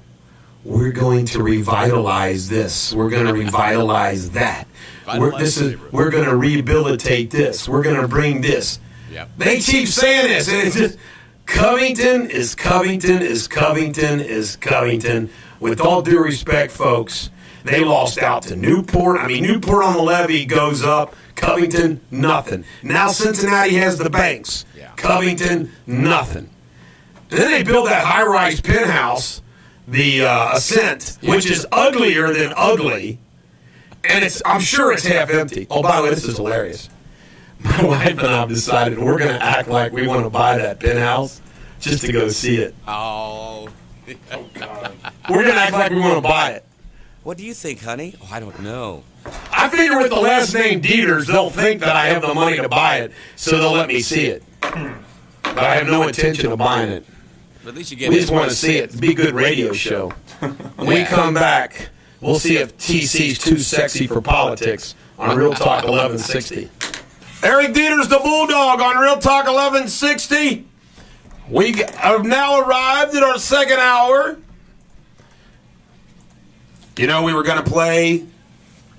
We're going to revitalize this. We're going to revitalize that. We're going to rehabilitate this. We're going to bring this. Yep. They keep saying this. And it's just, Covington is Covington is Covington is Covington. With all due respect, folks, they lost out to Newport. I mean, Newport on the levee goes up. Covington, nothing. Now Cincinnati has the banks. Yeah. Covington, nothing. And then they build that high-rise penthouse, the Ascent, which is uglier than ugly, and I'm sure it's half empty. Oh, by the way, this is hilarious. My wife and I have decided we're going to act like we want to buy that penthouse just to go see it. Oh. God. We're going to act like we want to buy it. What do you think, honey? Oh, I don't know. I figure with the last name Deters, they'll think that I have the money to buy it, so they'll let me see it. But I have no intention of buying it. But at least you get We just want to see it. It'd be a good radio show. When we come back, we'll see if TC's too sexy for politics on Real Talk 1160. Eric Deters, the Bulldog, on Real Talk 1160. We have now arrived at our second hour. You know, we were going to play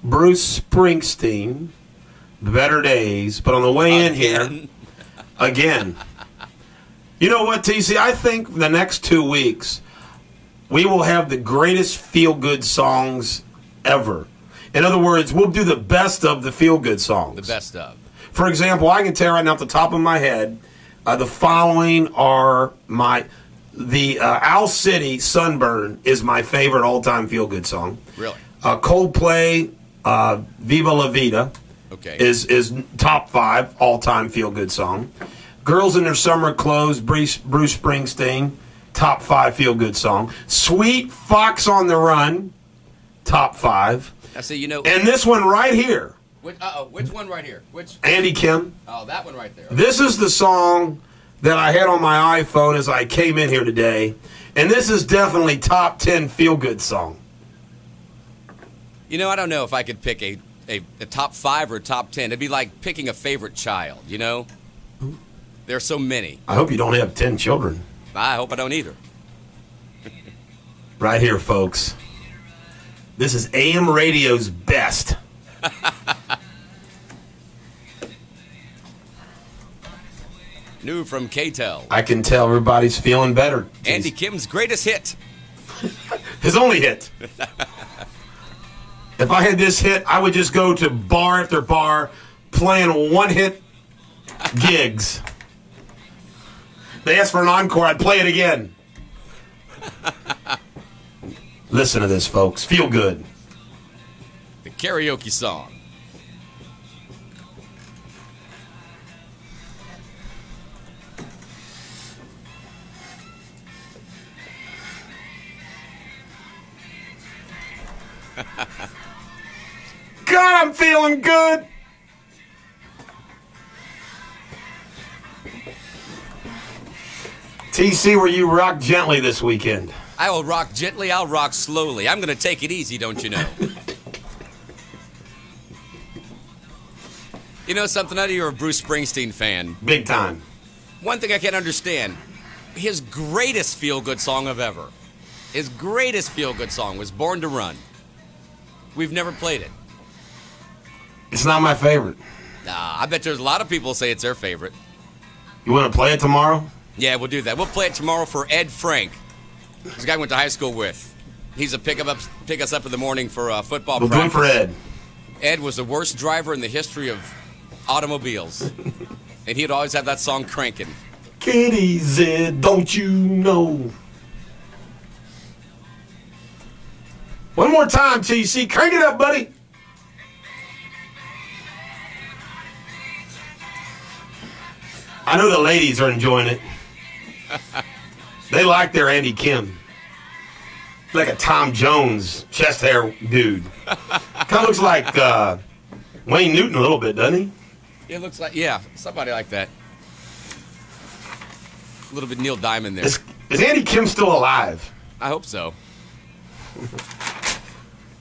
Bruce Springsteen, The Better Days, but on the way in here, again. You know what, TC? I think the next 2 weeks, we will have the greatest feel-good songs ever. In other words, we'll do the best of the feel-good songs. The best of. For example, I can tell right now off the top of my head, the following are the Owl City Sunburn is my favorite all-time feel-good song. Really? Coldplay, Viva La Vida. Okay. is top 5 all-time feel-good song. Girls in Their Summer Clothes, Bruce Springsteen, top 5 feel-good song. Sweet Fox on the Run, top 5. I see, you know. And this one right here. Which one right here? Which? Andy Kim. Oh, that one right there. This is the song that I had on my iPhone as I came in here today. And this is definitely top 10 feel-good song. You know, I don't know if I could pick a top 5 or a top 10. It'd be like picking a favorite child, you know? There are so many. I hope you don't have 10 children. I hope I don't either. Right here, folks. This is AM radio's best. New from K-Tel. I can tell everybody's feeling better. Andy Kim's greatest hit. His only hit. If I had this hit, I would just go to bar after bar playing one-hit gigs. They asked for an encore, I'd play it again. Listen to this, folks. Feel good. The karaoke song. God, I'm feeling good. TC, were you rock gently this weekend? I will rock gently, I'll rock slowly. I'm going to take it easy, don't you know? You know something? I know you're a Bruce Springsteen fan. Big time. One thing I can't understand, his greatest feel-good song of ever, his greatest feel-good song was Born to Run. We've never played it. It's not my favorite. Nah, I bet there's a lot of people say it's their favorite. You want to play it tomorrow? Yeah, we'll do that. We'll play it tomorrow for Ed Frank. This guy I went to high school with. He's a pick us up in the morning for football We'll practice. do it for Ed. Ed was the worst driver in the history of automobiles. And he'd always have that song cranking. Get easy, don't you know? One more time, TC. Crank it up, buddy. I know the ladies are enjoying it. They like their Andy Kim. Like a Tom Jones chest hair dude. Kind of looks like Wayne Newton a little bit, doesn't he? It looks like, yeah, somebody like that. A little bit Neil Diamond there. Is Andy Kim still alive? I hope so.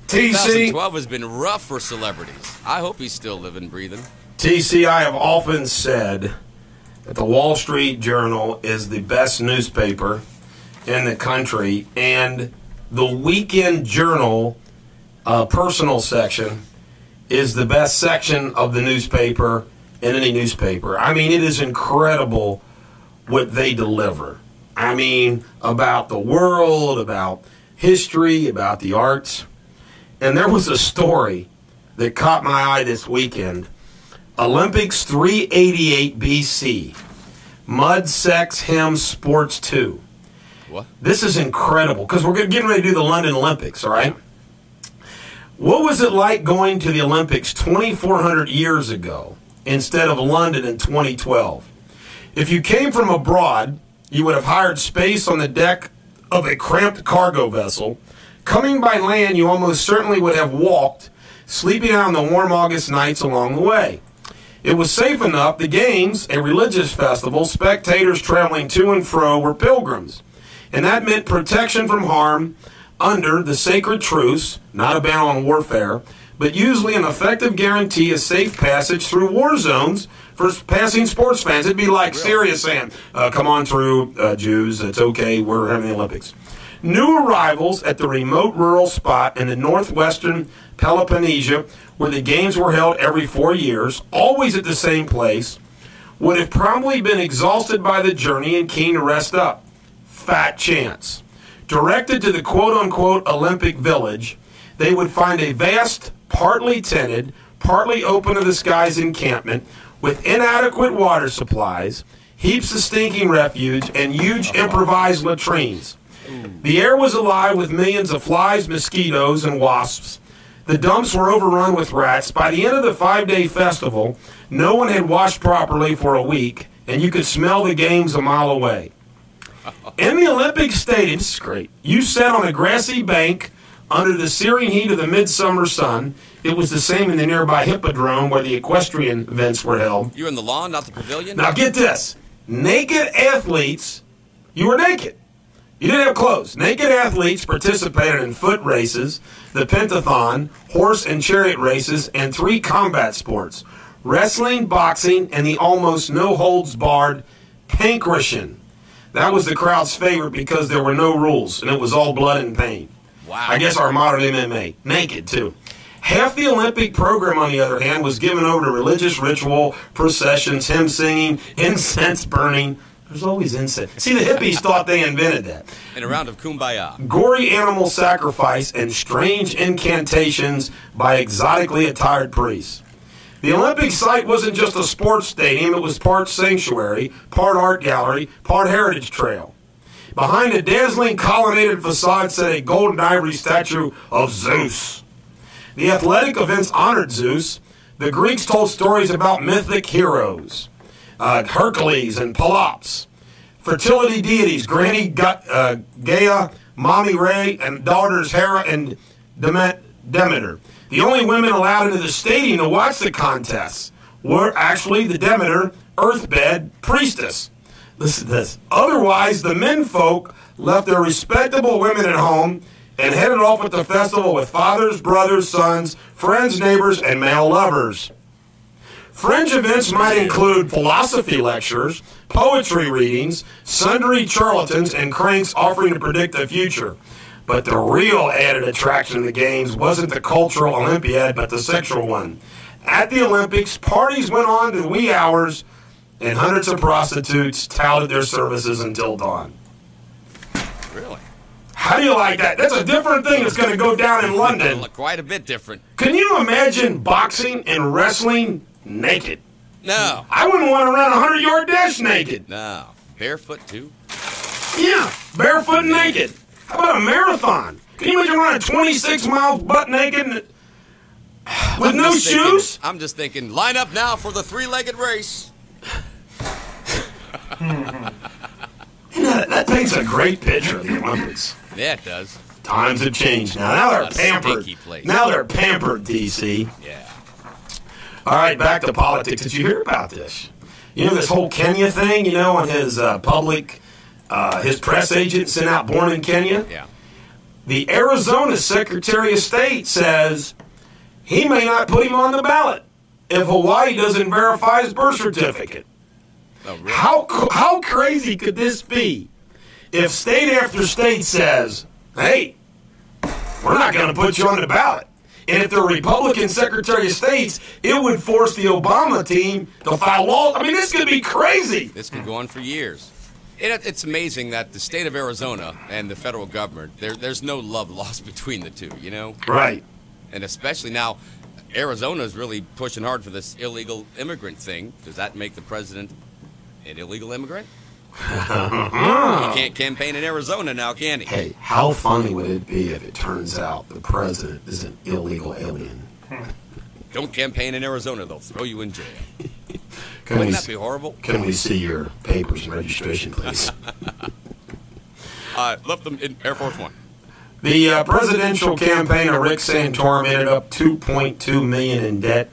TC. 2012 has been rough for celebrities. I hope he's still living, breathing. TC, I have often said that the Wall Street Journal is the best newspaper in the country, and the Weekend Journal personal section is the best section of the newspaper in any newspaper. I mean, it is incredible what they deliver. I mean, about the world, about history, about the arts. And there was a story that caught my eye this weekend. Olympics 388 BC. Mud, Sex, Hymn, Sports 2. What? This is incredible because we're getting ready to do the London Olympics, all right? What was it like going to the Olympics 2,400 years ago instead of London in 2012? If you came from abroad, you would have hired space on the deck of a cramped cargo vessel. Coming by land, you almost certainly would have walked, sleeping out on the warm August nights along the way. It was safe enough. The Games, a religious festival, spectators traveling to and fro were pilgrims. And that meant protection from harm under the sacred truce, not a ban on warfare, but usually an effective guarantee of safe passage through war zones for passing sports fans. It'd be like Syria saying, come on through, Jews, it's okay, we're having the Olympics. New arrivals at the remote rural spot in the northwestern Peloponnesia, where the games were held every 4 years, always at the same place, would have probably been exhausted by the journey and keen to rest up. Fat chance. Directed to the quote-unquote Olympic Village, they would find a vast, partly tented, partly open to the skies encampment with inadequate water supplies, heaps of stinking refuge, and huge improvised latrines. The air was alive with millions of flies, mosquitoes, and wasps The dumps were overrun with rats. By the end of the 5-day festival, no one had washed properly for a week, and you could smell the games a mile away. In the Olympic Stadium, this is great, you sat on a grassy bank under the searing heat of the midsummer sun. It was the same in the nearby Hippodrome where the equestrian events were held. You were in the lawn, not the pavilion? Now get this. Naked athletes, you were naked. You didn't have clothes. Naked athletes participated in foot races, the pentathlon, horse and chariot races, and 3 combat sports, wrestling, boxing, and the almost no-holds-barred pancration. That was the crowd's favorite because there were no rules, and it was all blood and pain. Wow. I guess our modern MMA. Naked, too. Half the Olympic program, on the other hand, was given over to religious ritual, processions, hymn singing, incense burning. There's always incense. See, the hippies thought they invented that. In a round of kumbaya. Gory animal sacrifice and strange incantations by exotically attired priests. The Olympic site wasn't just a sports stadium. It was part sanctuary, part art gallery, part heritage trail. Behind a dazzling colonnaded facade sat a gold and ivory statue of Zeus. The athletic events honored Zeus. The Greeks told stories about mythic heroes, Hercules and Pelops. Fertility deities, Granny Gaia, Mommy Ray, and daughters Hera and Demeter. The only women allowed into the stadium to watch the contests were actually the Demeter earthbed priestess. Listen to this. Otherwise, the menfolk left their respectable women at home and headed off at the festival with fathers, brothers, sons, friends, neighbors, and male lovers. Fringe events might include philosophy lectures, poetry readings, sundry charlatans, and cranks offering to predict the future. But the real added attraction of the games wasn't the cultural Olympiad, but the sexual one. At the Olympics, parties went on to wee hours, and hundreds of prostitutes touted their services until dawn. Really? How do you like that? That's a different thing that's going to go down in London. Quite a bit different. Can you imagine boxing and wrestling naked? No. I wouldn't want to run a 100-yard dash naked. No. Barefoot, too? Yeah, barefoot and naked. How about a marathon? Can you imagine running 26 miles butt naked with no shoes? I'm just thinking, line up now for the 3-legged race. That paints a great picture of the Olympics. Yeah, it does. Times have changed now. Now they're A pampered. stinky place. Now they're pampered, DC. Yeah. All right, back to politics. Did you hear about this? You know this whole Kenya thing, you know, on his his press agent sent out Born in Kenya? Yeah. The Arizona Secretary of State says he may not put him on the ballot if Hawaii doesn't verify his birth certificate. Oh, really? How crazy could this be if state after state says, hey, we're not going to put you on the ballot? And if the Republican Secretary of States, it would force the Obama team to file law. I mean, this could be crazy. This could go on for years. It's amazing that the state of Arizona and the federal government, there's no love lost between the two, you know? Right. And especially now, Arizona is really pushing hard for this illegal immigrant thing. Does that make the president an illegal immigrant? He can't campaign in Arizona now, can he? Hey, how funny would it be if it turns out the president is an illegal alien? Don't campaign in Arizona, they'll throw you in jail. Wouldn't that be horrible? Can we see your papers and registration, please? Left them in Air Force One. The presidential campaign of Rick Santorum ended up $2.2 million in debt.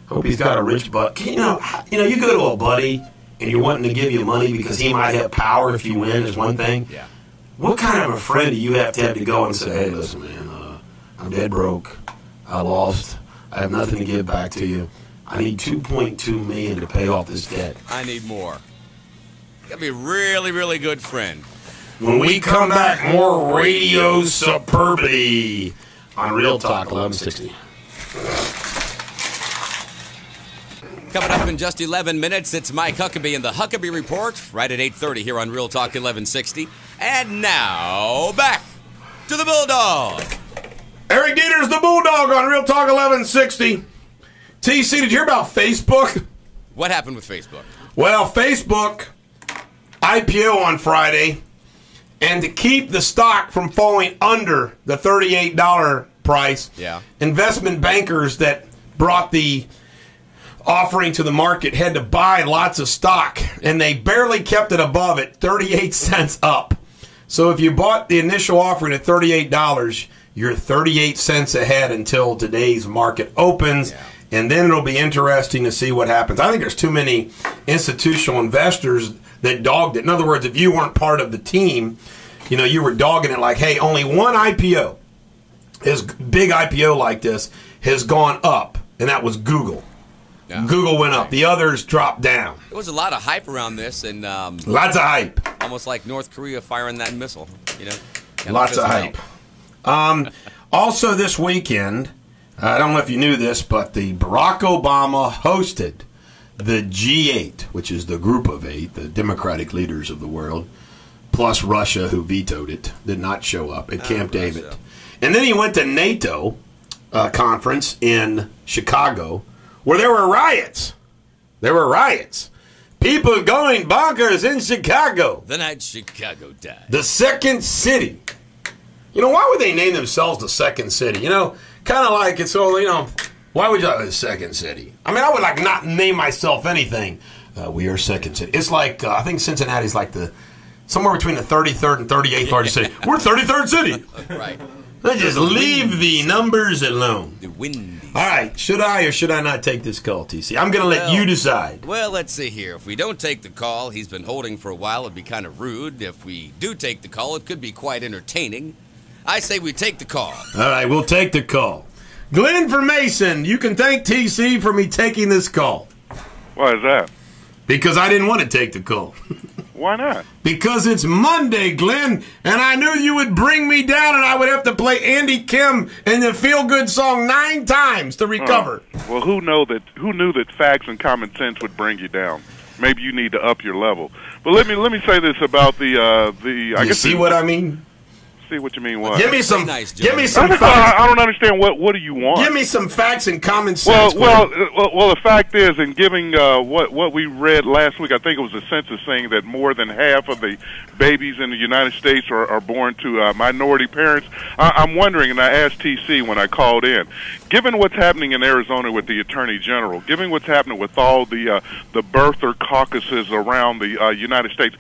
Hope he's got a rich butt. You know, you go to a buddy and you're wanting to give you money because he might have power if you win is one thing. Yeah. What kind of a friend do you have to go and say, hey, listen, man, I'm dead broke. I lost. I have nothing to give back to you. I need $2.2 million to pay off this debt. I need more. You gotta be a really, really good friend. When we come back, more Radio Superbity on Real Talk 1160. Coming up in just 11 minutes, it's Mike Huckabee in the Huckabee Report, right at 8:30 here on Real Talk 1160. And now, back to the Bulldog. Eric Deters, the Bulldog on Real Talk 1160. TC, did you hear about Facebook? What happened with Facebook? Well, Facebook IPO on Friday, and to keep the stock from falling under the $38 price. Yeah. Investment bankers that brought the offering to the market had to buy lots of stock, and they barely kept it above it, 38 cents up. So if you bought the initial offering at $38, you're 38 cents ahead until today's market opens. Yeah. And then it'll be interesting to see what happens. I think there's too many institutional investors that dogged it. In other words, if you weren't part of the team, you were dogging it like, hey, only one IPO, his big IPO like this, has gone up, and that was Google. Yeah. Google went up. The others dropped down. There was a lot of hype around this, and Lots of hype. almost like North Korea firing that missile. Lots of hype. Also this weekend, I don't know if you knew this, but the Barack Obama hosted the G8, which is the group of 8, the democratic leaders of the world, plus Russia, who vetoed it, did not show up at Camp David. Russia. And then he went to NATO conference in Chicago, where there were riots. There were riots. People going bonkers in Chicago. The night Chicago died. The second city. Why would they name themselves the second city? Kind of like it's all, why would you the second city? I mean, I would not name myself anything. We are second city. It's like, I think Cincinnati's like somewhere between the 33rd and 38th largest city. We're 33rd city. Right. Let's just leave the numbers alone. The windy. All right, should I or should I not take this call, TC? I'm going to let you decide. Well, let's see here. If we don't take the call, he's been holding for a while. It'd be kind of rude. If we do take the call, it could be quite entertaining. I say we take the call. All right, we'll take the call. Glenn from Mason, you can thank TC for me taking this call. Why is that? Because I didn't want to take the call. Why not? Because it's Monday, Glenn, and I knew you would bring me down and I would have to play Andy Kim and the feel-good song 9 times to recover. Well, who knew that facts and common sense would bring you down? Maybe you need to up your level. But let me say this about See what I mean? See what you mean. What? Give me some. Nice, give me John. some facts. I don't understand what do you want? Give me some facts and common sense. Well. The fact is, in giving what we read last week, I think it was a census saying that more than half of the babies in the United States are born to minority parents. I'm wondering, and I asked TC when I called in, given what's happening in Arizona with the Attorney General, given what's happening with all the birther caucuses around the United States,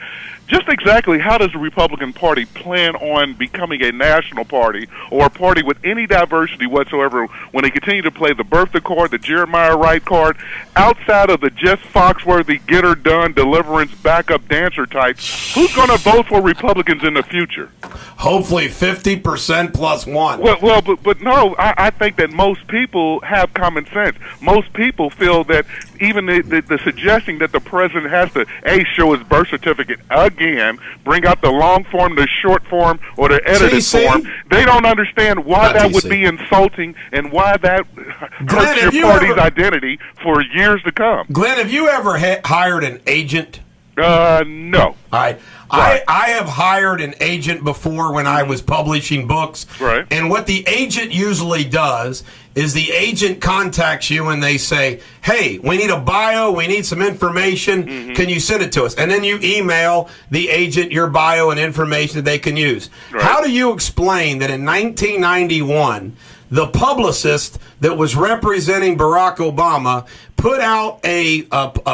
just exactly how does the Republican Party plan on becoming a national party or a party with any diversity whatsoever when they continue to play the birther card, the Jeremiah Wright card, outside of the Jess Foxworthy get-her-done deliverance backup dancer type? Who's going to vote for Republicans in the future? Hopefully 50% plus one. But no, I think that most people have common sense. Most people feel that even the suggesting that the president has to, show his birth certificate again, bring out the long form, the short form, or the edited form, they don't understand why that would be insulting and why that hurts your party's identity for years to come. Glenn, have you ever hired an agent? No. I have hired an agent before when I was publishing books. Right. And what the agent usually does is the agent contacts you and they say, hey, we need a bio, we need some information, can you send it to us? And then you email the agent your bio and information that they can use. Right. How do you explain that in 1991, the publicist that was representing Barack Obama put out a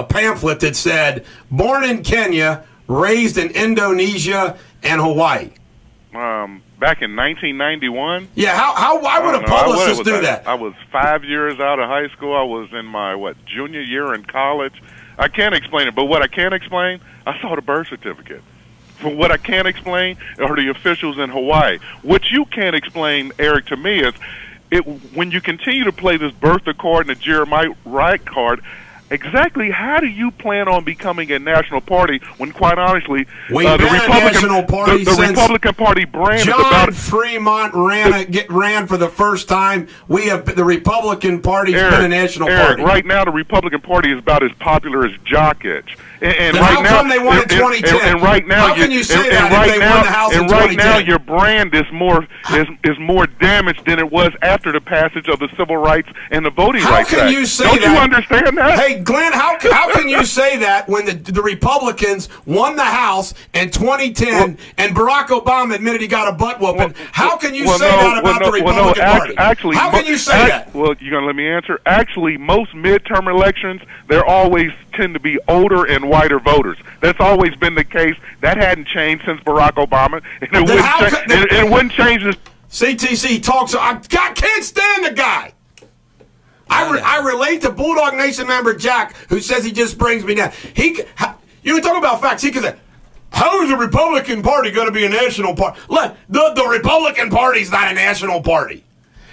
pamphlet that said, born in Kenya, raised in Indonesia and Hawaii? Back in 1991? Yeah, why would a publicist do that? I was 5 years out of high school. I was in my, junior year in college. I can't explain it, but what I can explain, I saw the birth certificate. For what I can't explain are the officials in Hawaii. What you can't explain, Eric, to me is when you continue to play this birther card and the Jeremiah Wright card, exactly how do you plan on becoming a national party when, quite honestly, the Republican Party brand is John Fremont ran for the first time. The Republican Party's been a national party. Right now, the Republican Party is about as popular as Jock Itch. And right how come they won in 2010? And right now, how can you say that if they won the House in 2010? Right now, your brand is more damaged than it was after the passage of the Civil Rights and the Voting Rights Act. How can you say that? Don't you understand that? Hey, Glenn, how can you say that when the Republicans won the House in 2010 and Barack Obama admitted he got a butt whooping? How can you say that about the Republican Party? Actually, how can you say that? Well, you're going to let me answer? Actually, most midterm elections, there always tend to be older and whiter voters. That's always been the case. That hadn't changed since Barack Obama, and it wouldn't change this. CTC talks. I can't stand the guy. I relate to Bulldog Nation member Jack, who says he just brings me down. You talk about facts. He can say, how is the Republican Party going to be a national party? Look, the Republican Party's not a national party.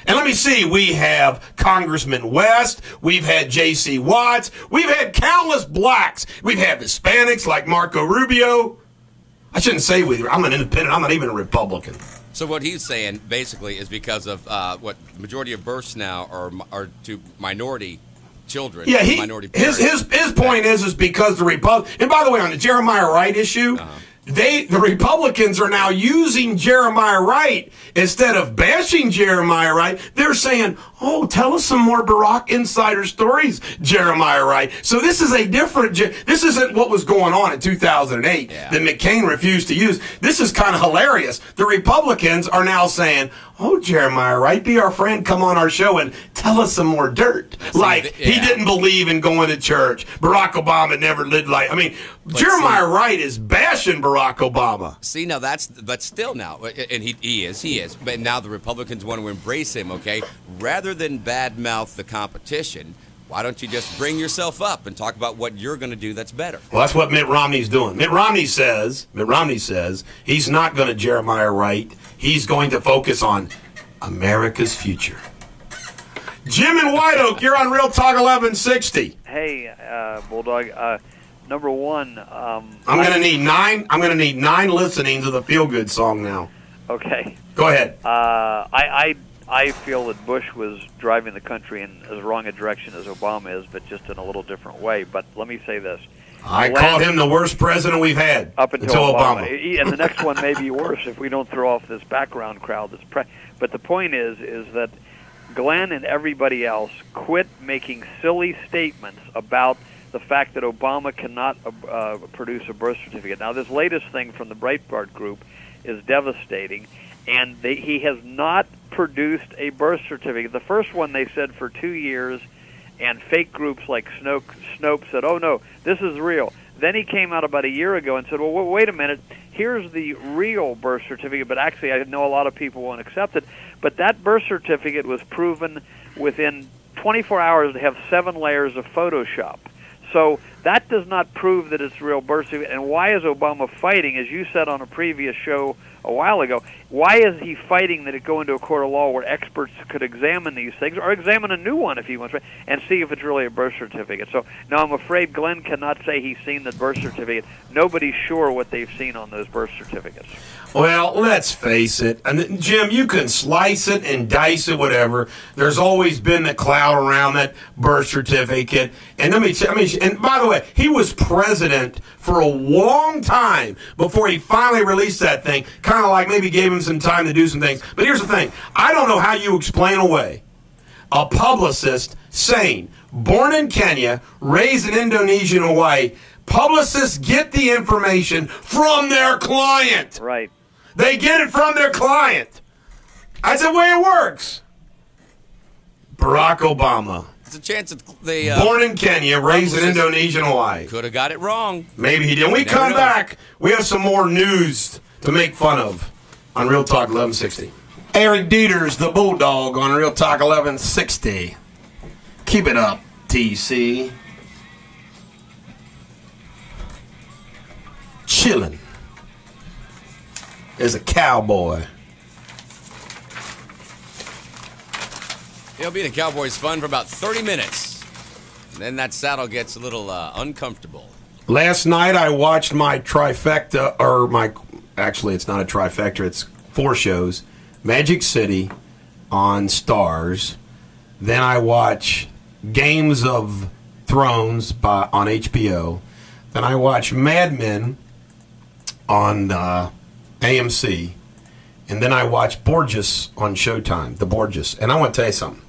And let me see, we have Congressman West, we've had J.C. Watts, we've had countless blacks, we've had Hispanics like Marco Rubio. I shouldn't say I'm an independent, I'm not even a Republican. So what he's saying basically is because of what the majority of births now are to minority children, minority parents. His point is because the and by the way, on the Jeremiah Wright issue, the Republicans are now using Jeremiah Wright instead of bashing Jeremiah Wright. They're saying, oh, tell us some more Barack insider stories, Jeremiah Wright. So this is this isn't what was going on in 2008 that McCain refused to use. This is kind of hilarious. The Republicans are now saying, oh, Jeremiah Wright, be our friend, come on our show and tell us some more dirt. He didn't believe in going to church. Barack Obama never lived Jeremiah Wright is bashing Barack Obama. See, now but still now, and he is. But now the Republicans want to embrace him, okay? Rather than badmouth the competition, why don't you just bring yourself up and talk about what you're going to do that's better? Well, that's what Mitt Romney's doing. Mitt Romney says he's not going to Jeremiah Wright. He's going to focus on America's future. Jim in White Oak, you're on Real Talk 1160. Hey, Bulldog. Number one, I'm going to need 9. I'm going to need 9 listenings of the Feel Good song now. Okay. Go ahead. I feel that Bush was driving the country in as wrong a direction as Obama is, but just in a little different way. But let me say this. I called him the worst president we've had up until Obama. And the next one may be worse if we don't throw off this background crowd. But the point is that Glenn and everybody else quit making silly statements about the fact that Obama cannot produce a birth certificate. Now, this latest thing from the Breitbart Group is devastating, and he has not produced a birth certificate. The first one they said for 2 years, and fake groups like Snopes said, oh, no, this is real. Then he came out about a year ago and said, well, wait a minute, here's the real birth certificate, but actually I know a lot of people won't accept it. But that birth certificate was proven within 24 hours to have 7 layers of Photoshop. So that does not prove that it's real birth certificate. And why is Obama fighting, as you said on a previous show a while ago, why is he fighting that it go into a court of law where experts could examine these things, or examine a new one if he wants, and see if it's really a birth certificate? So now I'm afraid Glenn cannot say he's seen the birth certificate. Nobody's sure what they've seen on those birth certificates. Well, let's face it. And Jim, you can slice it and dice it, whatever. There's always been the cloud around that birth certificate. And and by the way, he was president for a long time before he finally released that thing. Kind of like maybe gave him some time to do some things. But here's the thing. I don't know how you explain away a publicist saying, born in Kenya, raised in Indonesia and Hawaii, publicists get the information from their client. Right. They get it from their client. That's the way it works. Barack Obama. There's a chance that they... born in Kenya, raised in Indonesia and Hawaii. Could have got it wrong. Maybe he did. When we come back, we have some more news to make fun of on Real Talk 1160. Eric Deters, the Bulldog, on Real Talk 1160. Keep it up, TC. Chilling. There's a cowboy. Being a cowboy is fun for about 30 minutes. And then that saddle gets a little uncomfortable. Last night I watched my trifecta, actually it's not a trifecta, it's 4 shows. Magic City on Stars. Then I watch Games of Thrones on HBO. Then I watch Mad Men on AMC. And then I watch Borges on Showtime, The Borges. And I want to tell you something.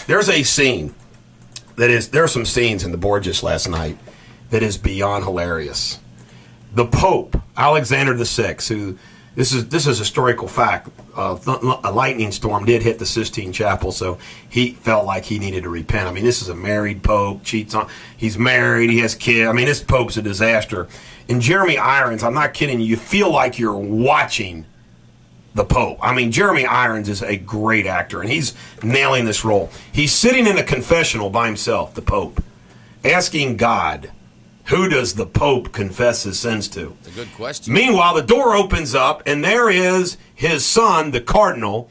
There's a scene there are some scenes in the Borgias last night that is beyond hilarious. The Pope, Alexander VI, who this is historical fact. A lightning storm did hit the Sistine Chapel, so he felt like he needed to repent. I mean, this is a married Pope, he's married, he has kids. I mean, this Pope's a disaster. And Jeremy Irons, I'm not kidding you feel like you're watching the Pope. I mean, Jeremy Irons is a great actor, and he's nailing this role. He's sitting in a confessional by himself, the Pope, asking God, who does the Pope confess his sins to? That's a good question. Meanwhile, the door opens up, and there is his son, the Cardinal,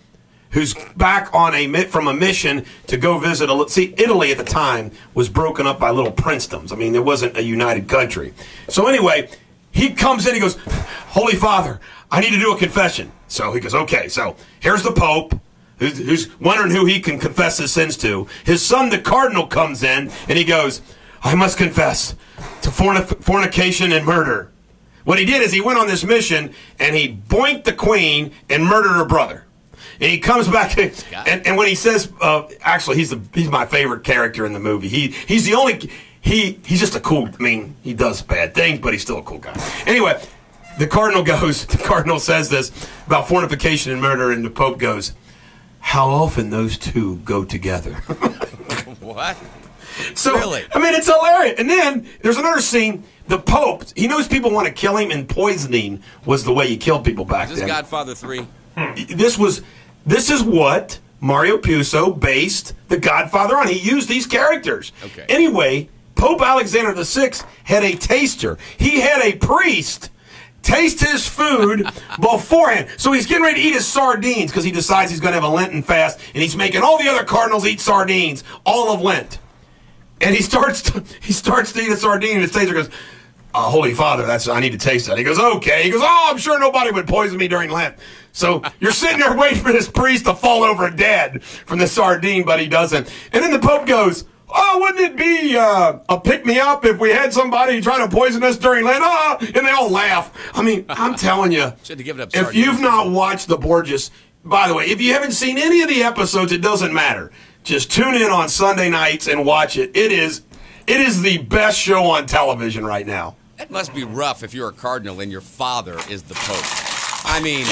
who's back on from a mission to go visit. See, Italy at the time was broken up by little princedoms. I mean, there wasn't a united country. So anyway, he comes in, he goes, Holy Father, I need to do a confession. So he goes, okay, so here's the Pope, who's wondering who he can confess his sins to. His son, the Cardinal, comes in, and he goes, I must confess to fornication and murder. What he did is he went on this mission, and he boinked the Queen and murdered her brother. And he comes back, and when he says, actually, he's my favorite character in the movie. He's the only, he's just a cool, I mean, he does bad things, but he's still a cool guy. Anyway, the Cardinal says this about fornication and murder, and the Pope goes, how often those two go together. What? So, really? I mean, it's hilarious. And then there's another scene. The Pope, he knows people want to kill him, and poisoning was the way you killed people back then. Is this Godfather 3? This is what Mario Puzo based The Godfather on. He used these characters. Okay. Anyway, Pope Alexander VI had a taster. He had a priest taste his food beforehand. So he's getting ready to eat his sardines because he decides he's going to have a Lenten fast, and he's making all the other cardinals eat sardines all of Lent. And he starts to eat a sardine, and his taster goes, Holy Father, I need to taste that. He goes, okay. He goes, I'm sure nobody would poison me during Lent. So you're sitting there waiting for this priest to fall over dead from the sardine, but he doesn't. And then the Pope goes, wouldn't it be a pick-me-up if we had somebody trying to poison us during Lent? And they all laugh. I mean, I'm telling you, if you've not watched the Borgias, by the way, if you haven't seen any of the episodes, it doesn't matter. Just tune in on Sunday nights and watch it. It is the best show on television right now. That must be rough if you're a cardinal and your father is the Pope. I mean,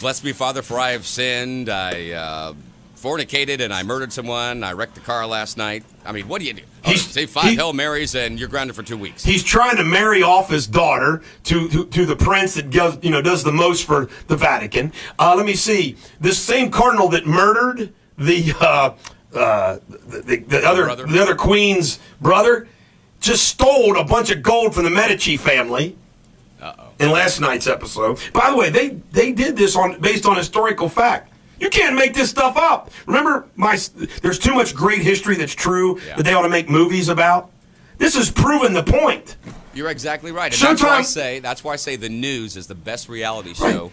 bless me, Father, for I have sinned. I fornicated and I murdered someone. I wrecked the car last night. I mean, what do you do? Say 5 Hail Marys and you're grounded for 2 weeks. He's trying to marry off his daughter to the prince that does the most for the Vatican. Let me see. This same cardinal that murdered the other queen's brother just stole a bunch of gold from the Medici family. In last night's episode. By the way, they did this based on historical fact. You can't make this stuff up. Remember, there's too much great history that's true that they ought to make movies about. This has proven the point. You're exactly right. And that's why I say the news is the best reality show. Right.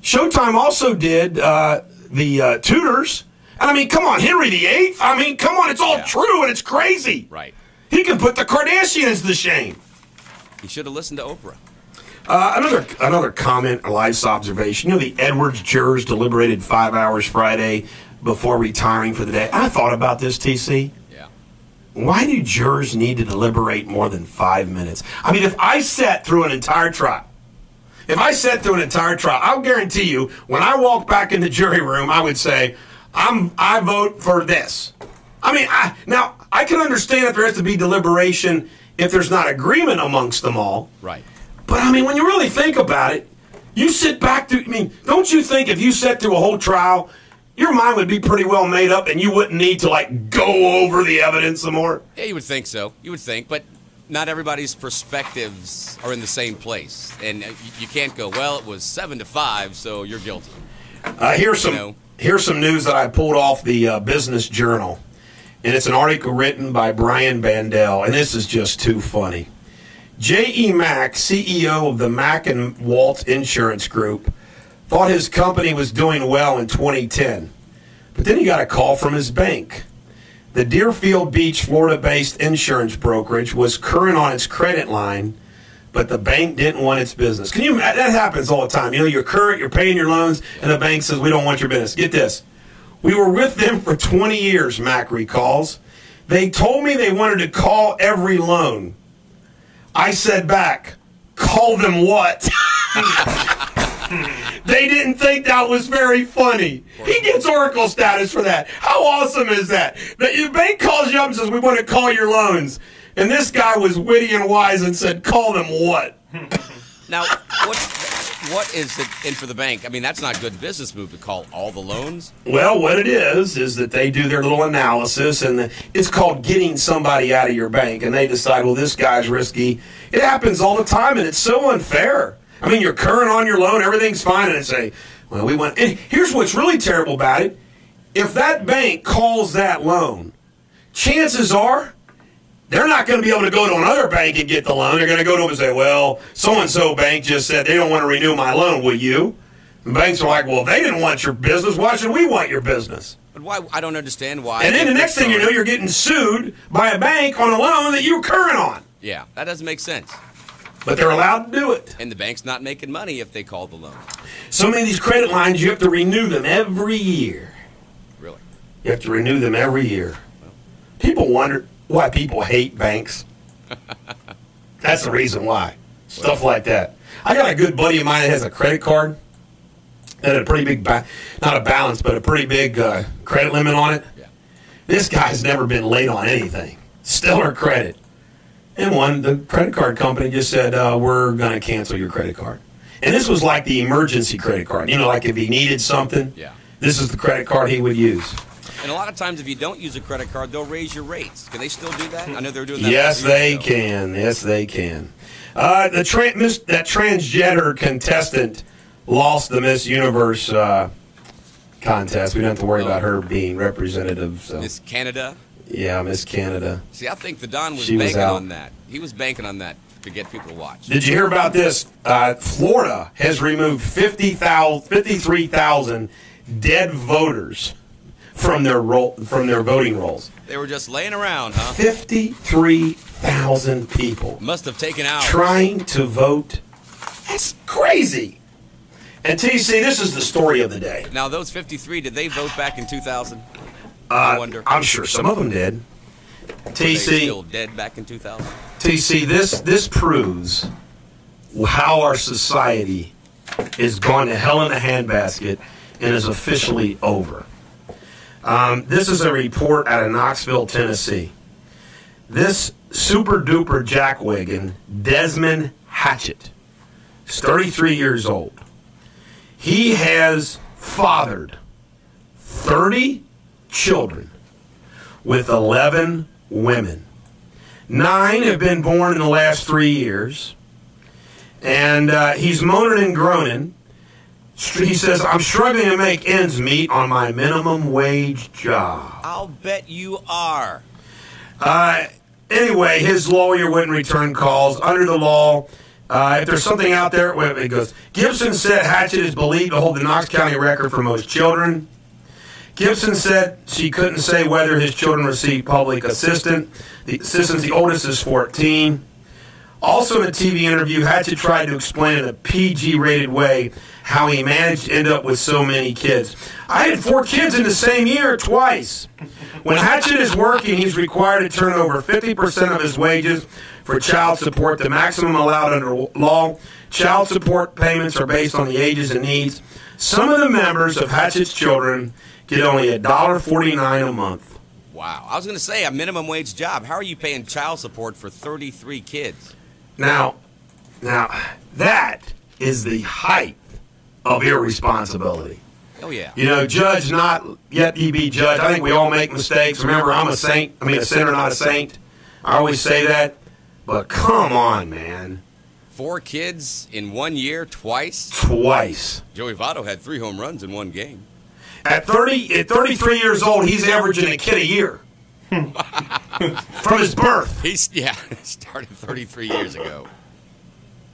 Showtime also did the Tutors. And I mean, come on, Henry VIII. I mean, come on, it's all true and it's crazy. Right. He can put the Kardashians to shame. He should have listened to Oprah. Another comment, a live observation. The Edwards jurors deliberated 5 hours Friday before retiring for the day. I thought about this, TC. Yeah. Why do jurors need to deliberate more than 5 minutes? I mean, if I sat through an entire trial, I'll guarantee you, when I walk back in the jury room, I would say, I vote for this. I mean, now, I can understand if there has to be deliberation if there's not agreement amongst them all. Right. But, I mean, when you really think about it, you sit back through, I mean, don't you think if you sat through a whole trial, your mind would be pretty well made up and you wouldn't need to, go over the evidence some more? Yeah, you would think so. You would think, but not everybody's perspectives are in the same place. And you can't go, well, it was 7-5, so you're guilty. Here's some news that I pulled off the Business Journal. And it's an article written by Brian Bandel, and this is just too funny. J.E. Mack, CEO of the Mack and Walt Insurance Group, thought his company was doing well in 2010. But then he got a call from his bank. The Deerfield Beach, Florida-based insurance brokerage was current on its credit line, but the bank didn't want its business. That happens all the time. You're current, you're paying your loans, and the bank says, we don't want your business. Get this. We were with them for 20 years, Mack recalls. They told me they wanted to call every loan. I said back, call them what? They didn't think that was very funny. He gets Oracle status for that. How awesome is that? The bank calls you up and says, we want to call your loans. And this guy was witty and wise and said, call them what? Now, what is it in for the bank? I mean, that's not a good business move to call all the loans. Well, what it is that they do their little analysis, and it's called getting somebody out of your bank. And they decide, well, this guy's risky. It happens all the time, and it's so unfair. I mean, you're current on your loan, everything's fine, and they say, well, we want. And here's what's really terrible about it. If that bank calls that loan, chances are they're not going to be able to go to another bank and get the loan. They're going to go to them and say, well, so-and-so bank just said they don't want to renew my loan. Will you? And banks are like, well, if they didn't want your business, why should we want your business? But why? I don't understand why. And then the next thing you know, you're getting sued by a bank on a loan that you're current on. Yeah, that doesn't make sense. But they're allowed to do it. And the bank's not making money if they call the loan. So many of these credit lines, you have to renew them every year. Really? You have to renew them every year. People wonder why people hate banks. That's the reason why. Stuff like that. I got a good buddy of mine that has a credit card that had a pretty big, not a balance, but a pretty big credit limit on it. Yeah. This guy's never been late on anything. Stellar credit. And the credit card company just said, we're going to cancel your credit card. And this was like the emergency credit card. You know, like if he needed something, yeah, this is the credit card he would use. And a lot of times, if you don't use a credit card, they'll raise your rates. Can they still do that? I know they're doing that. Yes, they can. Yes, they can. That transgender contestant lost the Miss Universe contest. We don't have to worry about her being representative. So. Miss Canada? Yeah, Miss Canada. See, I think the Don was banking on that. He was banking on that to get people to watch. Did you hear about this? Florida has removed 53,000 dead voters from their voting rolls. They were just laying around, huh? 53,000 people must have taken hours trying to vote. That's crazy. And TC, this is the story of the day. Now, those 53, did they vote back in 2000? I wonder. I'm sure some of them did. Were they still dead back in 2000? TC, this proves how our society is gone to hell in a handbasket and is officially over. This is a report out of Knoxville, Tennessee. This super-duper jackwagon, Desmond Hatchett, is 33 years old. He has fathered 30 children with 11 women. 9 have been born in the last 3 years. And he's moaning and groaning. He says, I'm struggling to make ends meet on my minimum wage job. I'll bet you are. Anyway, his lawyer wouldn't return calls. Under the law, if there's something out there, it goes, Gibson said Hatchett is believed to hold the Knox County record for most children. Gibson said she couldn't say whether his children received public assistance. The oldest is 14. Also in a TV interview, Hatchett tried to explain in a PG-rated way how he managed to end up with so many kids. I had 4 kids in the same year twice. When Hatchett is working, he's required to turn over 50% of his wages for child support, the maximum allowed under law. Child support payments are based on the ages and needs. Some of the members of Hatchett's children get only $1.49 a month. Wow. I was going to say a minimum wage job. How are you paying child support for 33 kids? Now, that is the height of irresponsibility. Oh, yeah. You know, judge not yet ye be judged. I think we all make mistakes. Remember, I'm a saint. I mean, a sinner, not a saint. I always say that. But come on, man. 4 kids in 1 year, twice? Twice. Joey Votto had 3 home runs in 1 game. At 33 years old, he's averaging a kid a year. From his birth. He started 33 years ago.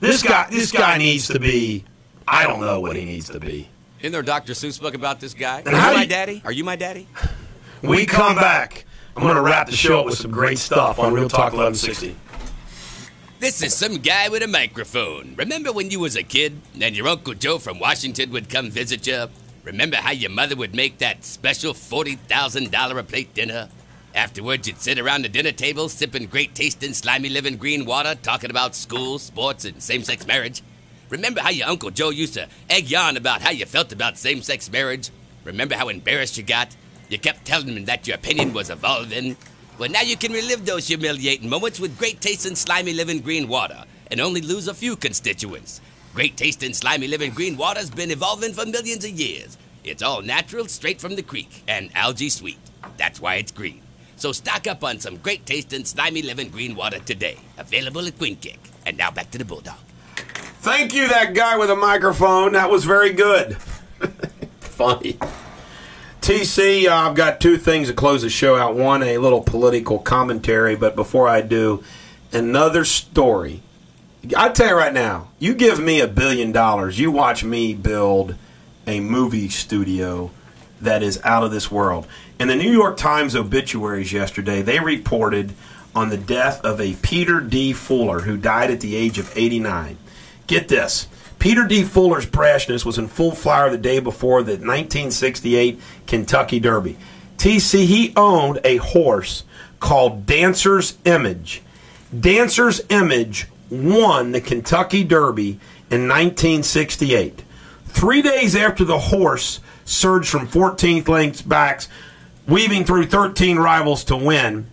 This guy needs to be, I don't know what he needs to be. Isn't there a Dr. Seuss book about this guy? And Are you my daddy? Are you my daddy? We come back. I'm going to wrap the show up with some great stuff on Real Talk 1160. This is some guy with a microphone. Remember when you was a kid and your Uncle Joe from Washington would come visit you? Remember how your mother would make that special $40,000 a plate dinner? Afterwards, you'd sit around the dinner table sipping great tasting, slimy living green water, talking about school, sports, and same-sex marriage. Remember how your Uncle Joe used to egg you on about how you felt about same-sex marriage? Remember how embarrassed you got? You kept telling him that your opinion was evolving. Well, now you can relive those humiliating moments with great tasting, slimy living green water and only lose a few constituents. Great tasting, slimy living green water's been evolving for millions of years. It's all natural, straight from the creek, and algae sweet. That's why it's green. So stock up on some great tasting, slimy living green water today. Available at Queen Kick. And now back to the Bulldog. Thank you, that guy with a microphone. That was very good. Funny. TC, I've got two things to close the show out. One, a little political commentary, but before I do, another story. I'll tell you right now, you give me $1 billion, you watch me build a movie studio that is out of this world. In the New York Times obituaries yesterday, they reported on the death of a Peter D. Fuller who died at the age of 89. Get this. Peter D. Fuller's brashness was in full flower the day before the 1968 Kentucky Derby. TC, he owned a horse called Dancer's Image. Dancer's Image won the Kentucky Derby in 1968. 3 days after the horse surged from 14th lengths back, weaving through 13 rivals to win,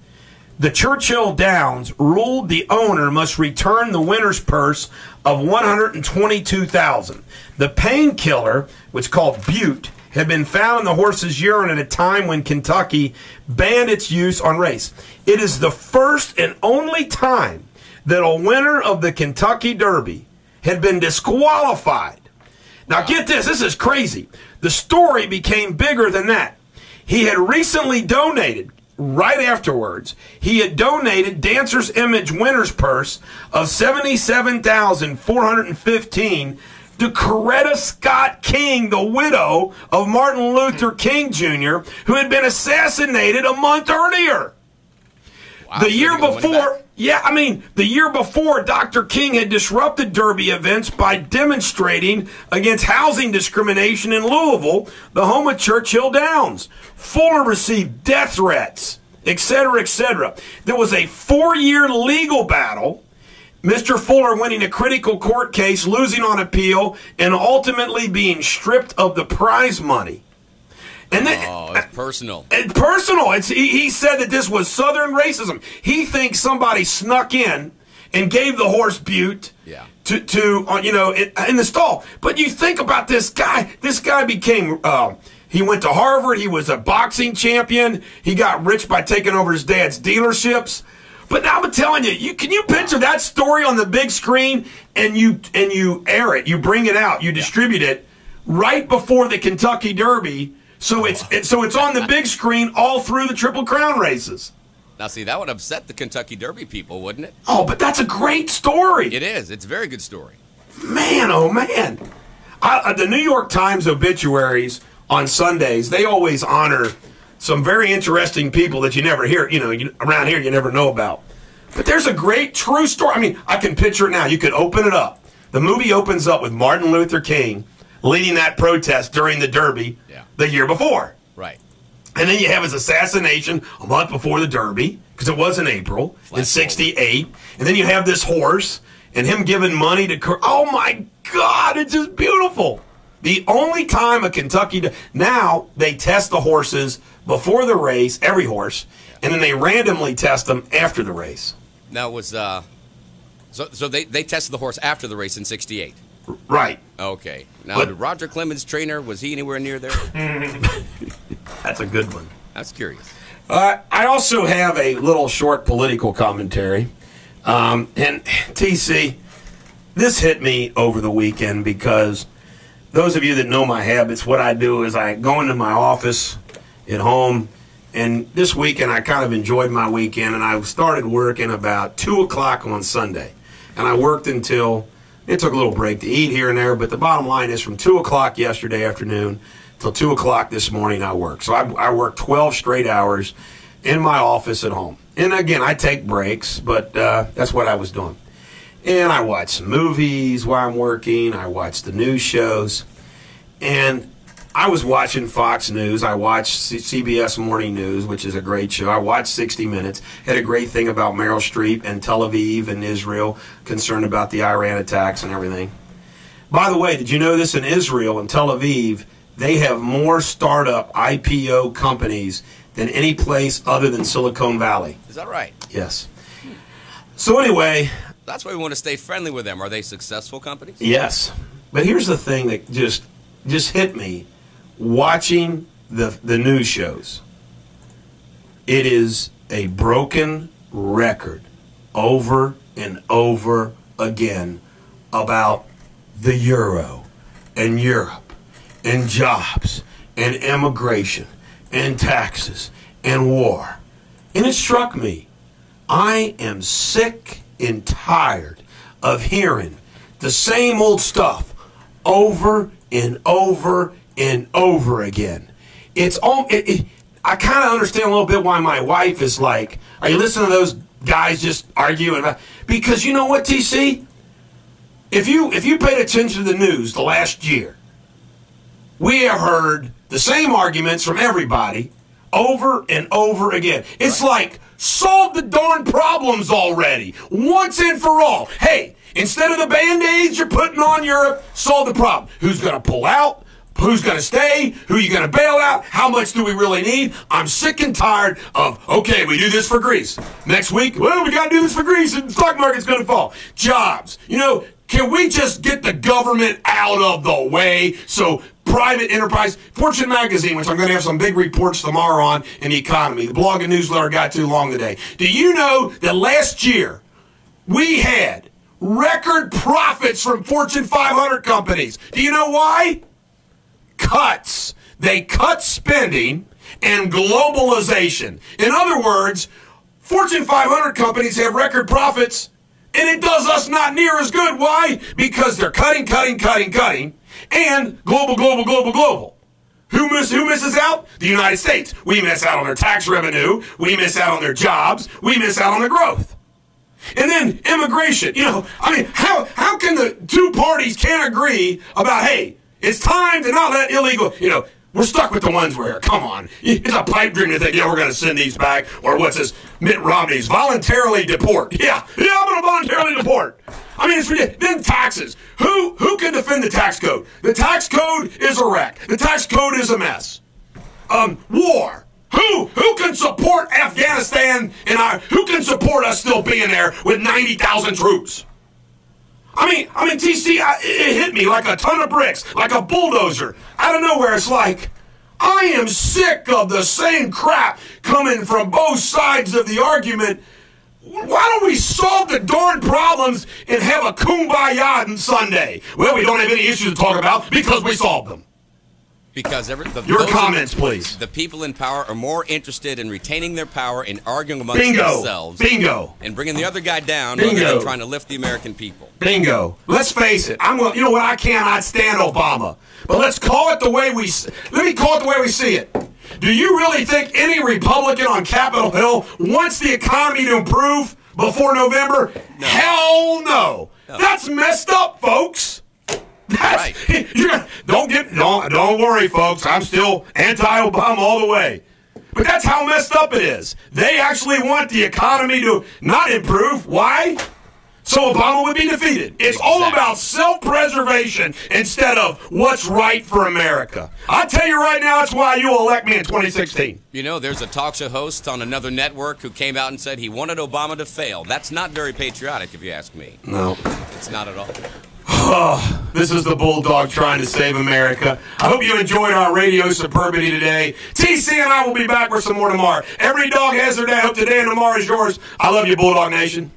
the Churchill Downs ruled the owner must return the winner's purse of $122,000. The painkiller, which is called Butte, had been found in the horse's urine at a time when Kentucky banned its use on race. It is the first and only time that a winner of the Kentucky Derby had been disqualified. Now get this is crazy. The story became bigger than that. He had recently donated, right afterwards, he had donated Dancer's Image winner's purse of $77,415 to Coretta Scott King, the widow of Martin Luther King Jr., who had been assassinated a month earlier. Wow, The year before, Dr. King had disrupted Derby events by demonstrating against housing discrimination in Louisville, the home of Churchill Downs. Fuller received death threats, etc., etc. There was a 4-year legal battle, Mr. Fuller winning a critical court case, losing on appeal, and ultimately being stripped of the prize money. And then, it's personal. It's personal. He said that this was Southern racism. He thinks somebody snuck in and gave the horse Butte in the stall. But you think about this guy. This guy became, he went to Harvard. He was a boxing champion. He got rich by taking over his dad's dealerships. But now I'm telling you, can you picture that story on the big screen and you air it, you bring it out, you distribute it right before the Kentucky Derby. So it's on the big screen all through the Triple Crown races. Now, see, that would upset the Kentucky Derby people, wouldn't it? Oh, but that's a great story. It is. It's a very good story. Man, oh, man. The New York Times obituaries on Sundays, they always honor some very interesting people that you never hear, around here you never know about. But there's a great true story. I mean, I can picture it now. You could open it up. The movie opens up with Martin Luther King leading that protest during the Derby the year before. Right. And then you have his assassination a month before the Derby, because it was in April, in 68. And then you have this horse and him giving money to... Oh, my God, it's just beautiful. The only time a Kentucky... Now, they test the horses before the race, every horse, and then they randomly test them after the race. Now, it was... So they tested the horse after the race in 68? Right. Okay. Now, did Roger Clemens' trainer, was he anywhere near there? That's a good one. That's curious. I also have a little short political commentary. And TC, this hit me over the weekend because those of you that know my habits, what I do is I go into my office at home, and this weekend I kind of enjoyed my weekend, and I started working about 2 o'clock on Sunday. And I worked until... It took a little break to eat here and there, but the bottom line is from 2 o'clock yesterday afternoon till 2 o'clock this morning I worked. So I worked 12 straight hours in my office at home. And again, I take breaks, but that's what I was doing. And I watch some movies while I'm working. I watch the news shows. And I was watching Fox News. I watched CBS Morning News, which is a great show. I watched 60 Minutes. Had a great thing about Meryl Streep and Tel Aviv and Israel, concerned about the Iran attacks and everything. By the way, did you know this? In Israel and Tel Aviv, they have more startup IPO companies than any place other than Silicon Valley. Is that right? Yes. So anyway. That's why we want to stay friendly with them. Are they successful companies? Yes. But here's the thing that just hit me watching the news shows. It is a broken record over and over again about the euro and Europe and jobs and immigration and taxes and war. And it struck me, I am sick and tired of hearing the same old stuff over and over and over again. It's all. I kind of understand a little bit why my wife is like, "Are you listening to those guys just arguing about?" Because you know what, TC? If you paid attention to the news the last year, we have heard the same arguments from everybody over and over again. It's like, solve the darn problems already, once and for all. Hey, instead of the Band-Aids you're putting on Europe, solve the problem. Who's going to pull out? Who's going to stay? Who are you going to bail out? How much do we really need? I'm sick and tired of, okay, we do this for Greece. Next week, well, we got to do this for Greece and the stock market's going to fall. Jobs. You know, can we just get the government out of the way so private enterprise, Fortune magazine, which I'm going to have some big reports tomorrow on in the economy, the blog and newsletter got too long today. Do you know that last year we had record profits from Fortune 500 companies? Do you know why? Cuts. They cut spending and globalization. In other words, Fortune 500 companies have record profits, and it does us not near as good. Why? Because they're cutting, and global. Who misses out? The United States. We miss out on their tax revenue. We miss out on their jobs. We miss out on their growth. And then immigration. You know, I mean, how can the two parties can't agree about, hey, it's time to not let illegal, you know, we're stuck with the ones where, come on, it's a pipe dream to think, yeah, we're going to send these back, or what's this, Mitt Romney's voluntarily deport. Yeah, I'm going to voluntarily deport. I mean, it's ridiculous. Then taxes. Who can defend the tax code? The tax code is a wreck. The tax code is a mess. War. Who can support Afghanistan and who can support us still being there with 90,000 troops? I mean, TC, it hit me like a ton of bricks, like a bulldozer. Out of nowhere, it's like, I am sick of the same crap coming from both sides of the argument. Why don't we solve the darn problems and have a kumbaya on Sunday? Well, we don't have any issues to talk about because we solved them. Because your comments, please. The people in power are more interested in retaining their power and arguing amongst themselves. Bingo. And bringing the other guy down rather than trying to lift the American people. Bingo. Let's face it. You know what? I cannot stand Obama. But let's call it the way let me call it the way we see it. Do you really think any Republican on Capitol Hill wants the economy to improve before November? No. Hell no. That's messed up, folks. That's right. Don't worry, folks. I'm still anti-Obama all the way. But that's how messed up it is. They actually want the economy to not improve. Why? So Obama would be defeated. It's all about self-preservation instead of what's right for America. I tell you right now, that's why you'll elect me in 2016. You know, there's a talk show host on another network who came out and said he wanted Obama to fail. That's not very patriotic, if you ask me. No. It's not at all. Oh, this is the Bulldog trying to save America. I hope you enjoyed our radio superbity today. TC and I will be back with some more tomorrow. Every dog has their day. I hope today and tomorrow is yours. I love you, Bulldog Nation.